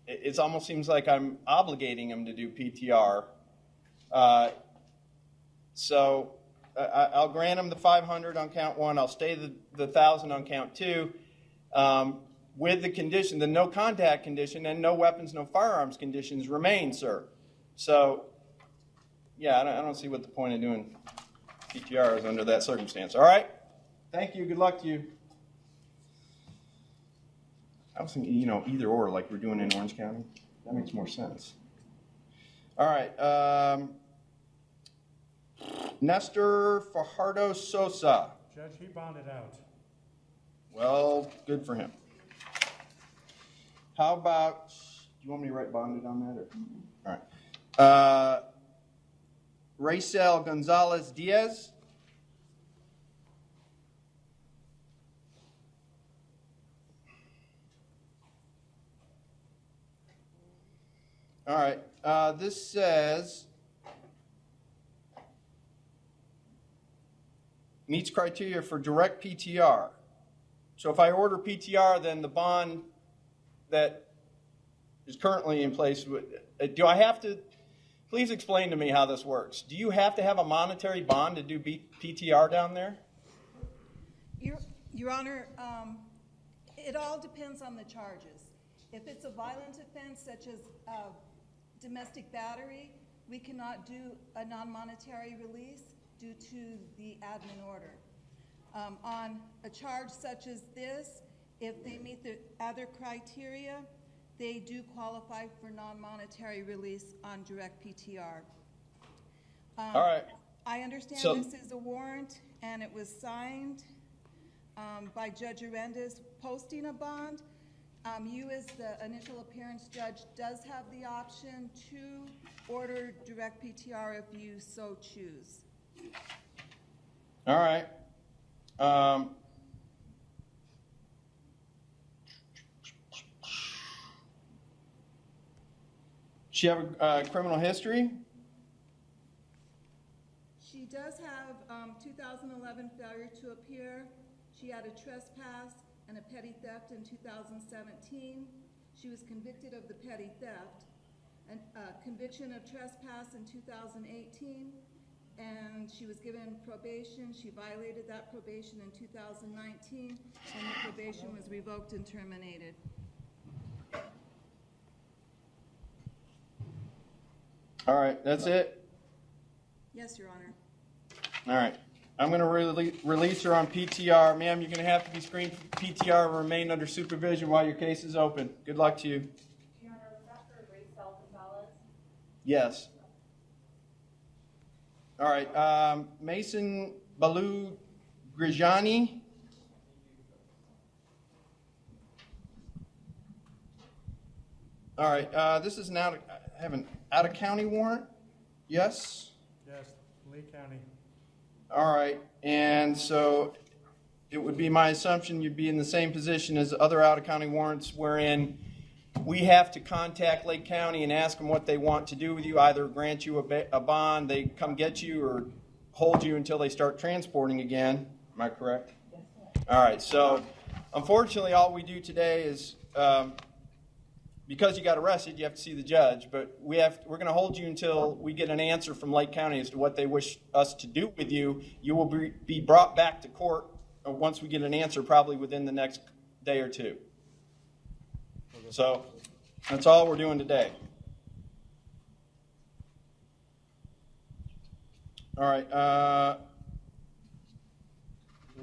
B: it almost seems like I'm obligating them to do PTR. So I'll grant them the 500 on count one. I'll stay the 1,000 on count two, with the condition, the no contact condition, and no weapons, no firearms conditions remain, sir. So, yeah, I don't see what the point of doing PTR is under that circumstance. All right? Thank you. Good luck to you. I was thinking, either or, like we're doing in Orange County. That makes more sense. All right. Nestor Fajardo Sosa.
K: Judge, he bonded out.
B: Well, good for him. How about, do you want me to write bonded on that? Or? All right. Racel Gonzalez Diaz. All right. This says meets criteria for direct PTR. So if I order PTR, then the bond that is currently in place, do I have to, please explain to me how this works. Do you have to have a monetary bond to do PTR down there?
P: Your Honor, it all depends on the charges. If it's a violent offense such as domestic battery, we cannot do a non-monetary release due to the admin order. On a charge such as this, if they meet the other criteria, they do qualify for non-monetary release on direct PTR.
B: All right.
P: I understand this is a warrant, and it was signed by Judge Arendas posting a bond. You, as the initial appearance judge, does have the option to order direct PTR if you so choose.
B: All right. She have a criminal history?
P: She does have 2011 failure to appear. She had a trespass and a petty theft in 2017. She was convicted of the petty theft, and conviction of trespass in 2018, and she was given probation. She violated that probation in 2019, and the probation was revoked and terminated.
B: All right, that's it?
P: Yes, Your Honor.
B: All right. I'm going to release her on PTR. Ma'am, you're going to have to be screened for PTR and remain under supervision while your case is open. Good luck to you.
H: Your Honor, was that for Racel Gonzalez?
B: Yes. All right. Mason Balu Grijani. All right. This is now have an out-of-county warrant. Yes?
K: Yes, Lee County.
B: All right. And so it would be my assumption you'd be in the same position as other out-of-county warrants wherein we have to contact Lake County and ask them what they want to do with you, either grant you a bond, they come get you, or hold you until they start transporting again. Am I correct? Yes, sir. All right. So unfortunately, all we do today is because you got arrested, you have to see the judge, but we're going to hold you until we get an answer from Lake County as to what they wish us to do with you. You will be brought back to court once we get an answer, probably within the next day or two. So that's all we're doing today. All right. Did I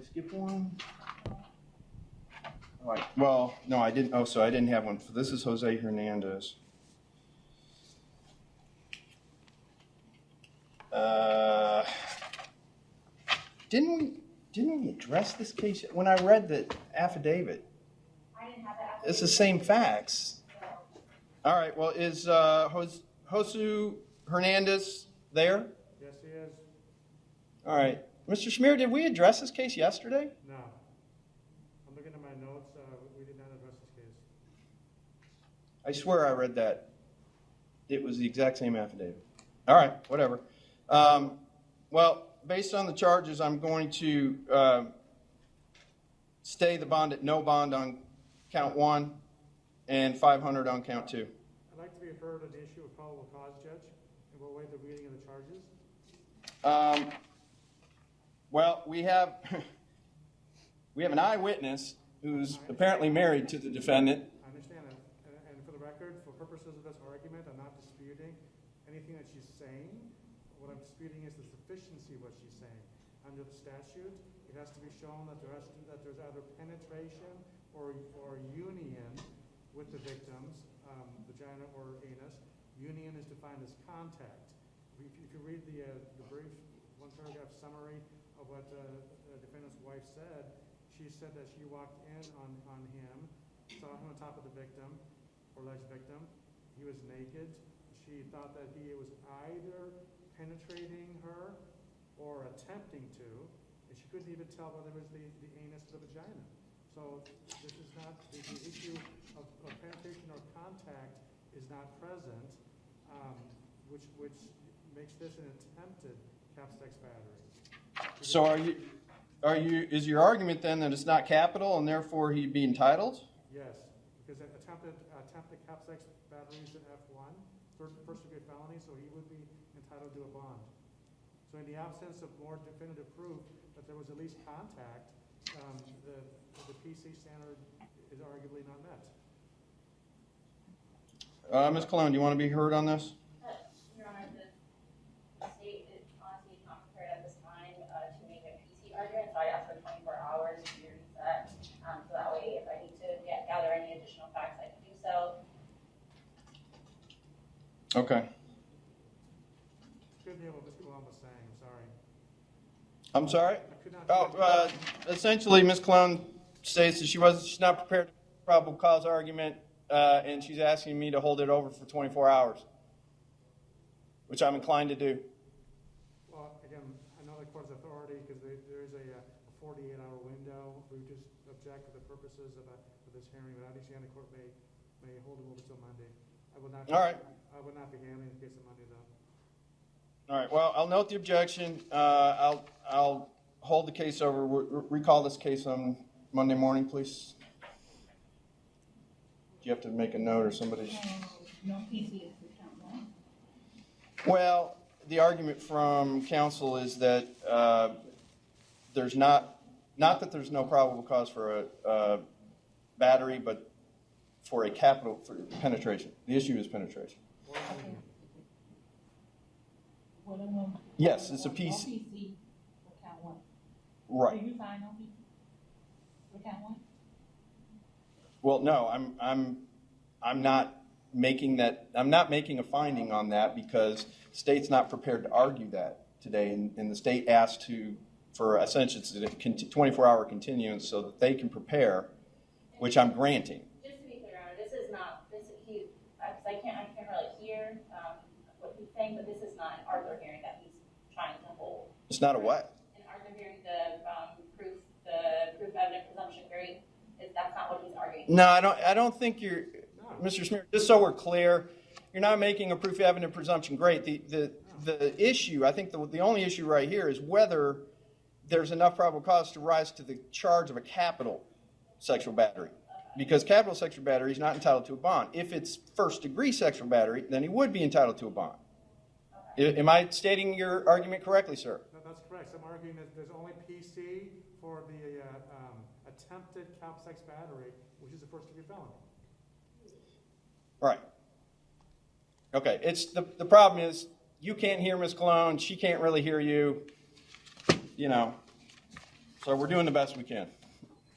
B: skip one? All right. Well, no, I didn't. Oh, so I didn't have one. This is Jose Hernandez. Didn't we address this case when I read the affidavit?
H: I didn't have that.
B: It's the same facts. All right. Well, is Josu Hernandez there?
K: Yes, he is.
B: All right. Mr. Schmier, did we address this case yesterday?
K: No. I'm looking at my notes. We did not address this case.
B: I swear I read that. It was the exact same affidavit. All right, whatever. Well, based on the charges, I'm going to stay the bond at no bond on count 1 and 500 on count 2.
K: I'd like to be heard on the issue of probable cause, Judge, and we'll waive the reading of the charges.
B: Well, we have an eyewitness who's apparently married to the defendant.
K: I understand that. And for the record, for purposes of this argument, I'm not disputing anything that she's saying. What I'm disputing is the sufficiency of what she's saying. Under the statute, it has to be shown that there's either penetration or union with the victim's vagina or anus. Union is defined as contact. If you read the brief, one paragraph summary of what the defendant's wife said, she said that she walked in on him, saw him on top of the victim, or alleged victim. He was naked. She thought that he was either penetrating her or attempting to, and she couldn't even tell whether it was the anus or the vagina. So this is not, the issue of penetration or contact is not present, which makes this an attempted cap sex battery.
B: So is your argument then that it's not capital and therefore he'd be entitled?
K: Yes, because attempted cap sex battery is an F1, first degree felony, so he would be entitled to a bond. So in the absence of more definitive proof that there was at least contact, the PC standard is arguably not met.
B: Ms. Cologne, do you want to be heard on this?
H: Your Honor, the state is honestly not prepared at this time to make a PC argument, so I asked for 24 hours to be reset. So that way, if I need to gather any additional facts, I can do so.
B: Okay.
K: Couldn't hear what Ms. Cologne was saying, I'm sorry.
B: I'm sorry? Essentially, Ms. Cologne states that she's not prepared for a probable cause argument, and she's asking me to hold it over for 24 hours, which I'm inclined to do.
K: Well, again, I know the court's authority because there is a 48-hour window. We just object for the purposes of this hearing, but obviously the court may hold it over till Monday. I will not.
B: All right.
K: I will not be handling the case on Monday, though.
B: All right. Well, I'll note the objection. I'll hold the case over. Recall this case on Monday morning, please. Do you have to make a note or somebody's?
J: No PC is for count 1.
B: Well, the argument from counsel is that there's not that there's no probable cause for a battery, but for penetration. The issue is penetration. Yes, it's a PC.
J: No PC for count 1.
B: Right.
J: Do you find no PC for count 1?
B: Well, no, I'm not making that. I'm not making a finding on that because the state's not prepared to argue that today, and the state asked for essentially a 24-hour continuance so that they can prepare, which I'm granting.
H: Just to be clear, Your Honor, this is not I can't really hear what he's saying, but this is not an Arthur hearing that he's trying to hold.
B: It's not a what?
H: An Arthur hearing, the proof evident presumption hearing, that's not what he's arguing.
B: No, I don't think you're, Mr. Smear. Just so we're clear, you're not making a proof evident presumption great. The issue, I think, the only issue right here is whether there's enough probable cause to rise to the charge of a capital sexual battery. Because capital sexual battery is not entitled to a bond. If it's first-degree sexual battery, then he would be entitled to a bond. Okay. Am I stating your argument correctly, sir?
K: No, that's correct. So I'm arguing that there's only PC for the attempted cap sex battery, which is a first-degree felony.
B: Right. Okay. It's the problem is you can't hear Ms. Cologne. She can't really hear you. You know. So we're doing the best we can.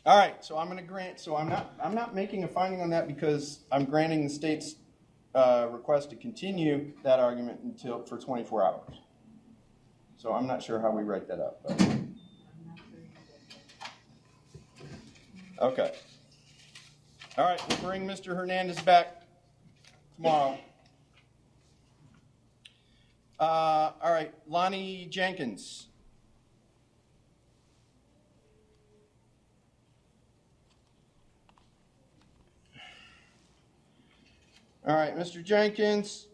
B: All right, so I'm going to grant. So I'm not making a finding on that because I'm granting the state's request to continue that argument for 24 hours. So I'm not sure how we write that up. But. Okay. All right, we'll bring Mr. Hernandez back tomorrow. All right, Lonnie Jenkins. All right, Mr. Jenkins.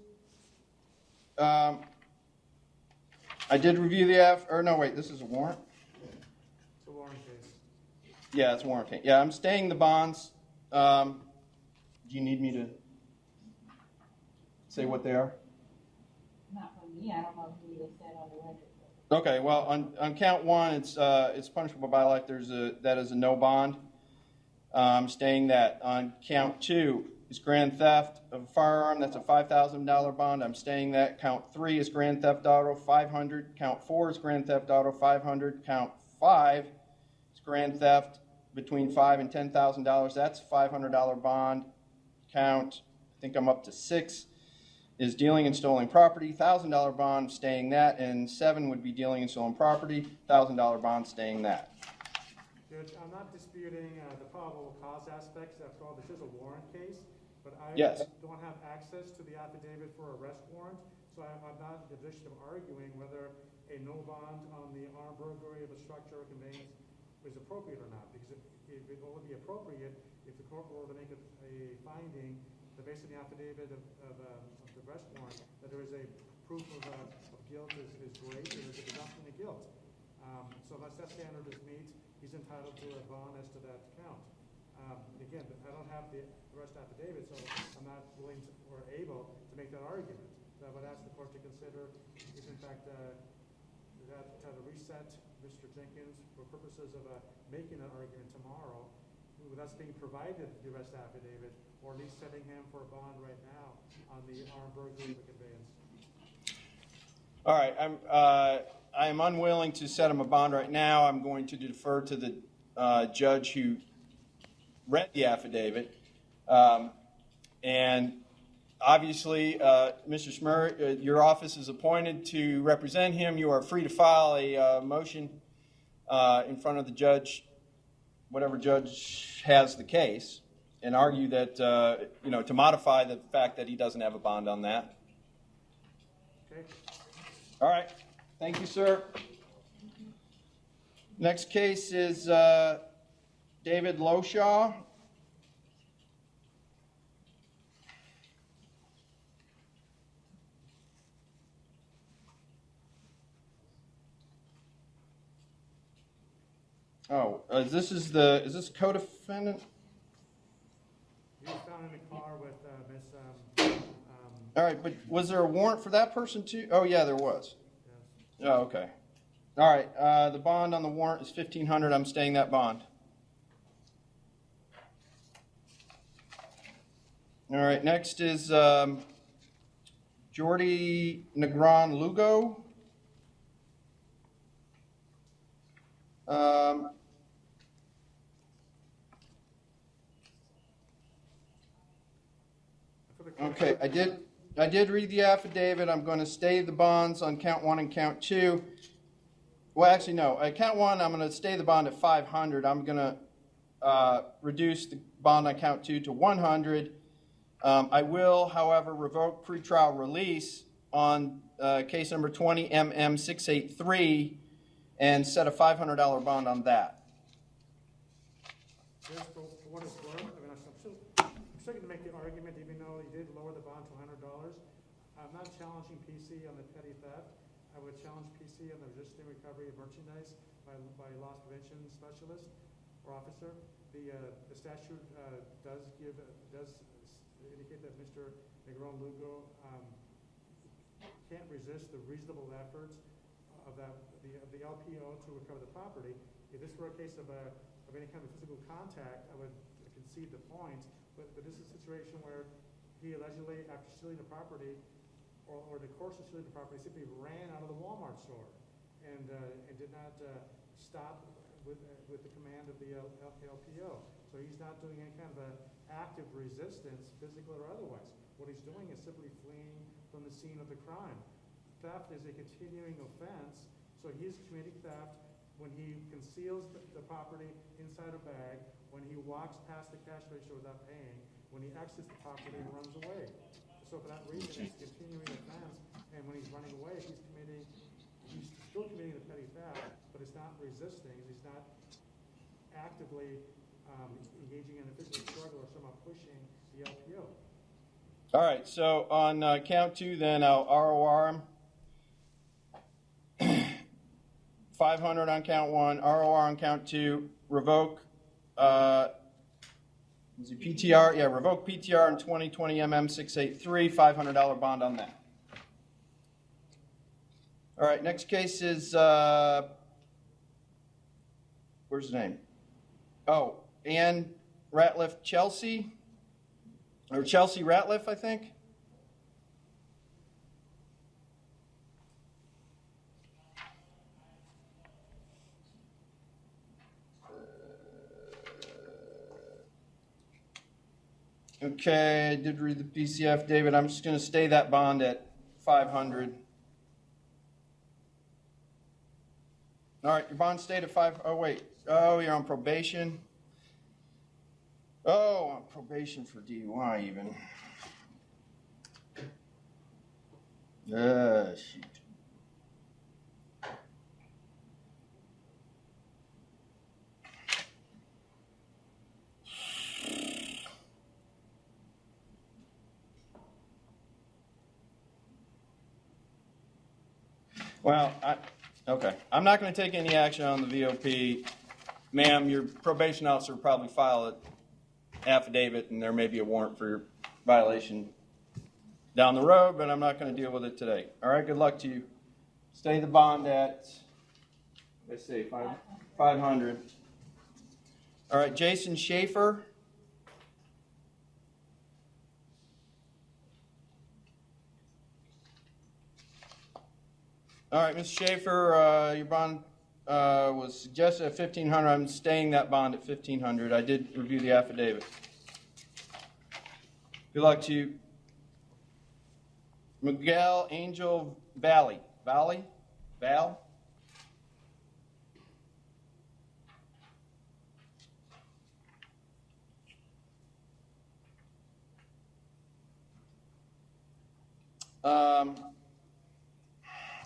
B: I did review the no, wait, this is a warrant?
K: It's a warrant case.
B: Yeah, it's a warrant case. Yeah, I'm staying the bonds. Do you need me to say what they are?
J: Not for me, I don't know who they said on the record.
B: Okay, well, on count one, it's punishable by life. That is a no bond. I'm staying that. On count two is grand theft of a firearm. That's a $5,000 bond. I'm staying that. Count three is grand theft auto, $500. Count four is grand theft auto, $500. Count five is grand theft between $5,000 and $10,000. That's a $500 bond. Count, I think I'm up to six, is dealing and stolen property, $1,000 bond, staying that, and seven would be dealing and stolen property, $1,000 bond, staying that.
K: Judge, I'm not disputing the probable cause aspects. After all, this is a warrant case, but I
B: Yes.
K: don't have access to the affidavit for arrest warrant, so I'm not in the position of arguing whether a no bond on the armed burglary of a structure or conveyance is appropriate or not, because it would only be appropriate if the court were to make a finding that based on the affidavit of the arrest warrant, that there is a proof of guilt is great, there is a presumption of guilt. So unless that standard is met, he's entitled to a bond as to that count. Again, I don't have the arrest affidavit, so I'm not willing to, or able to make that argument. So I would ask the court to consider if in fact that to reset Mr. Jenkins for purposes of making that argument tomorrow, with us being provided the arrest affidavit, or at least setting him for a bond right now on the armed burglary of a conveyance.
B: All right, I am unwilling to set him a bond right now. I'm going to defer to the judge who read the affidavit. And obviously, Mr. Schmer, your office is appointed to represent him. You are free to file a motion in front of the judge, whatever judge has the case, and argue that, to modify the fact that he doesn't have a bond on that.
K: Okay.
B: All right. Thank you, sir. Next case is David Loshaw. Oh, is this co-defendant?
K: He was found in the car with Miss.
B: All right, but was there a warrant for that person too? Oh, yeah, there was.
K: Yes.
B: Oh, okay. All right, the bond on the warrant is $1,500. I'm staying that bond. All right, next is Jordy Negron Lugo. Okay, I did read the affidavit. I'm going to stay the bonds on count one and count two. Well, actually, no. Count one, I'm going to stay the bond at $500. I'm going to reduce the bond on count two to $100. I will, however, revoke pretrial release on case number 20MM683 and set a $500 bond on that.
K: Just for what it's worth, I mean, I'm still going to make the argument, even though he did lower the bond to $100. I'm not challenging PC on the petty theft. I would challenge PC on the resisting recovery of merchandise by loss prevention specialist or officer. The statute does indicate that Mr. Negron Lugo can't resist the reasonable efforts of the LPO to recover the property. If this were a case of any kind of physical contact, I would concede the point. But this is a situation where he allegedly, after stealing the property, or the course of stealing the property, simply ran out of the Walmart store and did not stop with the command of the LPO. So he's not doing any kind of active resistance, physical or otherwise. What he's doing is simply fleeing from the scene of the crime. Theft is a continuing offense, so he's committing theft when he conceals the property inside a bag, when he walks past the cash register without paying, when he exits the property and runs away. So for that reason, it's a continuing offense, And when he's running away, he's still committing the petty theft, but it's not resisting, he's not actively engaging in a physical struggle or somehow pushing the LPO.
B: All right, so on count 2, then I'll ROR him. 500 on count 1, ROR on count 2, revoke, is it PTR? Yeah, revoke PTR in 2020 MM 683, $500 bond on that. All right, next case is, where's his name? Oh, Ann Ratliff Chelsea, or Chelsea Ratliff, I think. Okay, I did read the PCF, David. I'm just going to stay that bond at 500. All right, your bond stayed at 5. Oh, wait. Oh, you're on probation. Oh, on probation for DUI, even. Shoot. Well, okay. I'm not going to take any action on the VOP. Ma'am, your probation officer will probably file an affidavit, and there may be a warrant for your violation down the road, but I'm not going to deal with it today. All right, good luck to you. Stay the bond at, let's see, 500. All right, Jason Schaefer. All right, Mr. Schaefer, your bond was suggested at $1,500. I'm staying that bond at $1,500. I did review the affidavit. Good luck to you. Miguel Angel Val?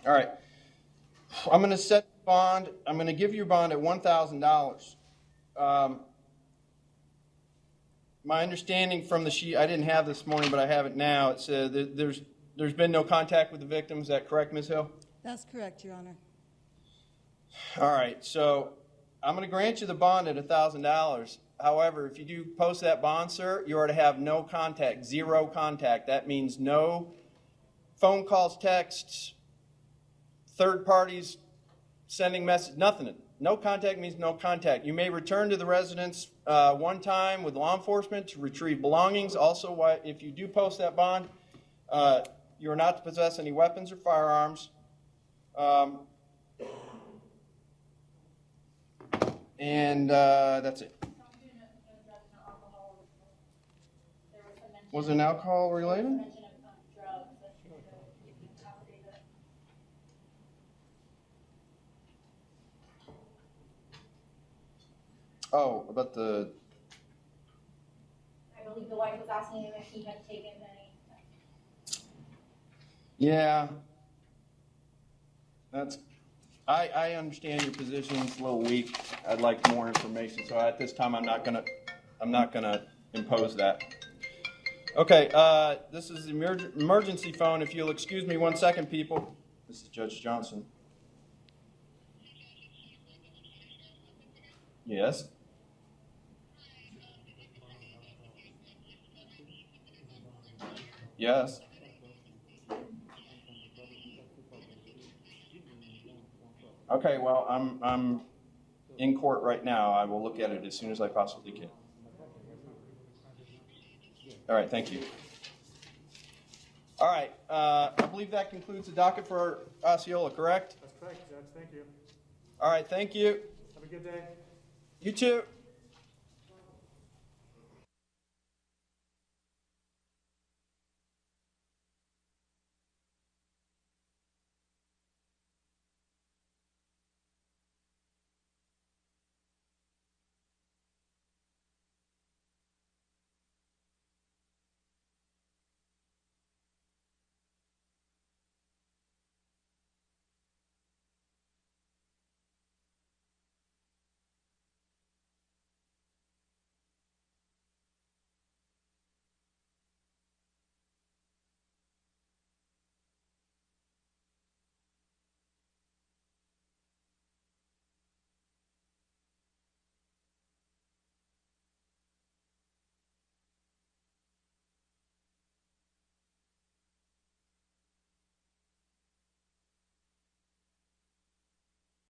B: All right. I'm going to set bond. I'm going to give you a bond at $1,000. My understanding from the sheet, I didn't have this morning, but I have it now. It said that there's been no contact with the victim. Is that correct, Ms. Hill?
P: That's correct, Your Honor.
B: All right. So I'm going to grant you the bond at $1,000. However, if you do post that bond, sir, you are to have no contact, zero contact. That means no phone calls, texts, third parties sending message, nothing. No contact means no contact. You may return to the residence one time with law enforcement to retrieve belongings. Also, if you do post that bond, you are not to possess any weapons or firearms. And that's it. Was it alcohol related? Oh, about the...
H: I believe the wife was asking him if he had taken any.
B: Yeah. I understand your position. It's a little weak. I'd like more information. So at this time, I'm not gonna impose that. Okay, this is the emergency phone. If you'll excuse me 1 second, people. This is Judge Johnson. Yes. Yes. Okay, well, I'm in court right now. I will look at it as soon as I possibly can. All right, thank you. All right, I believe that concludes the docket for Osceola, correct?
K: That's correct, Judge. Thank you.
B: All right, thank you.
K: Have a good day.
B: You too.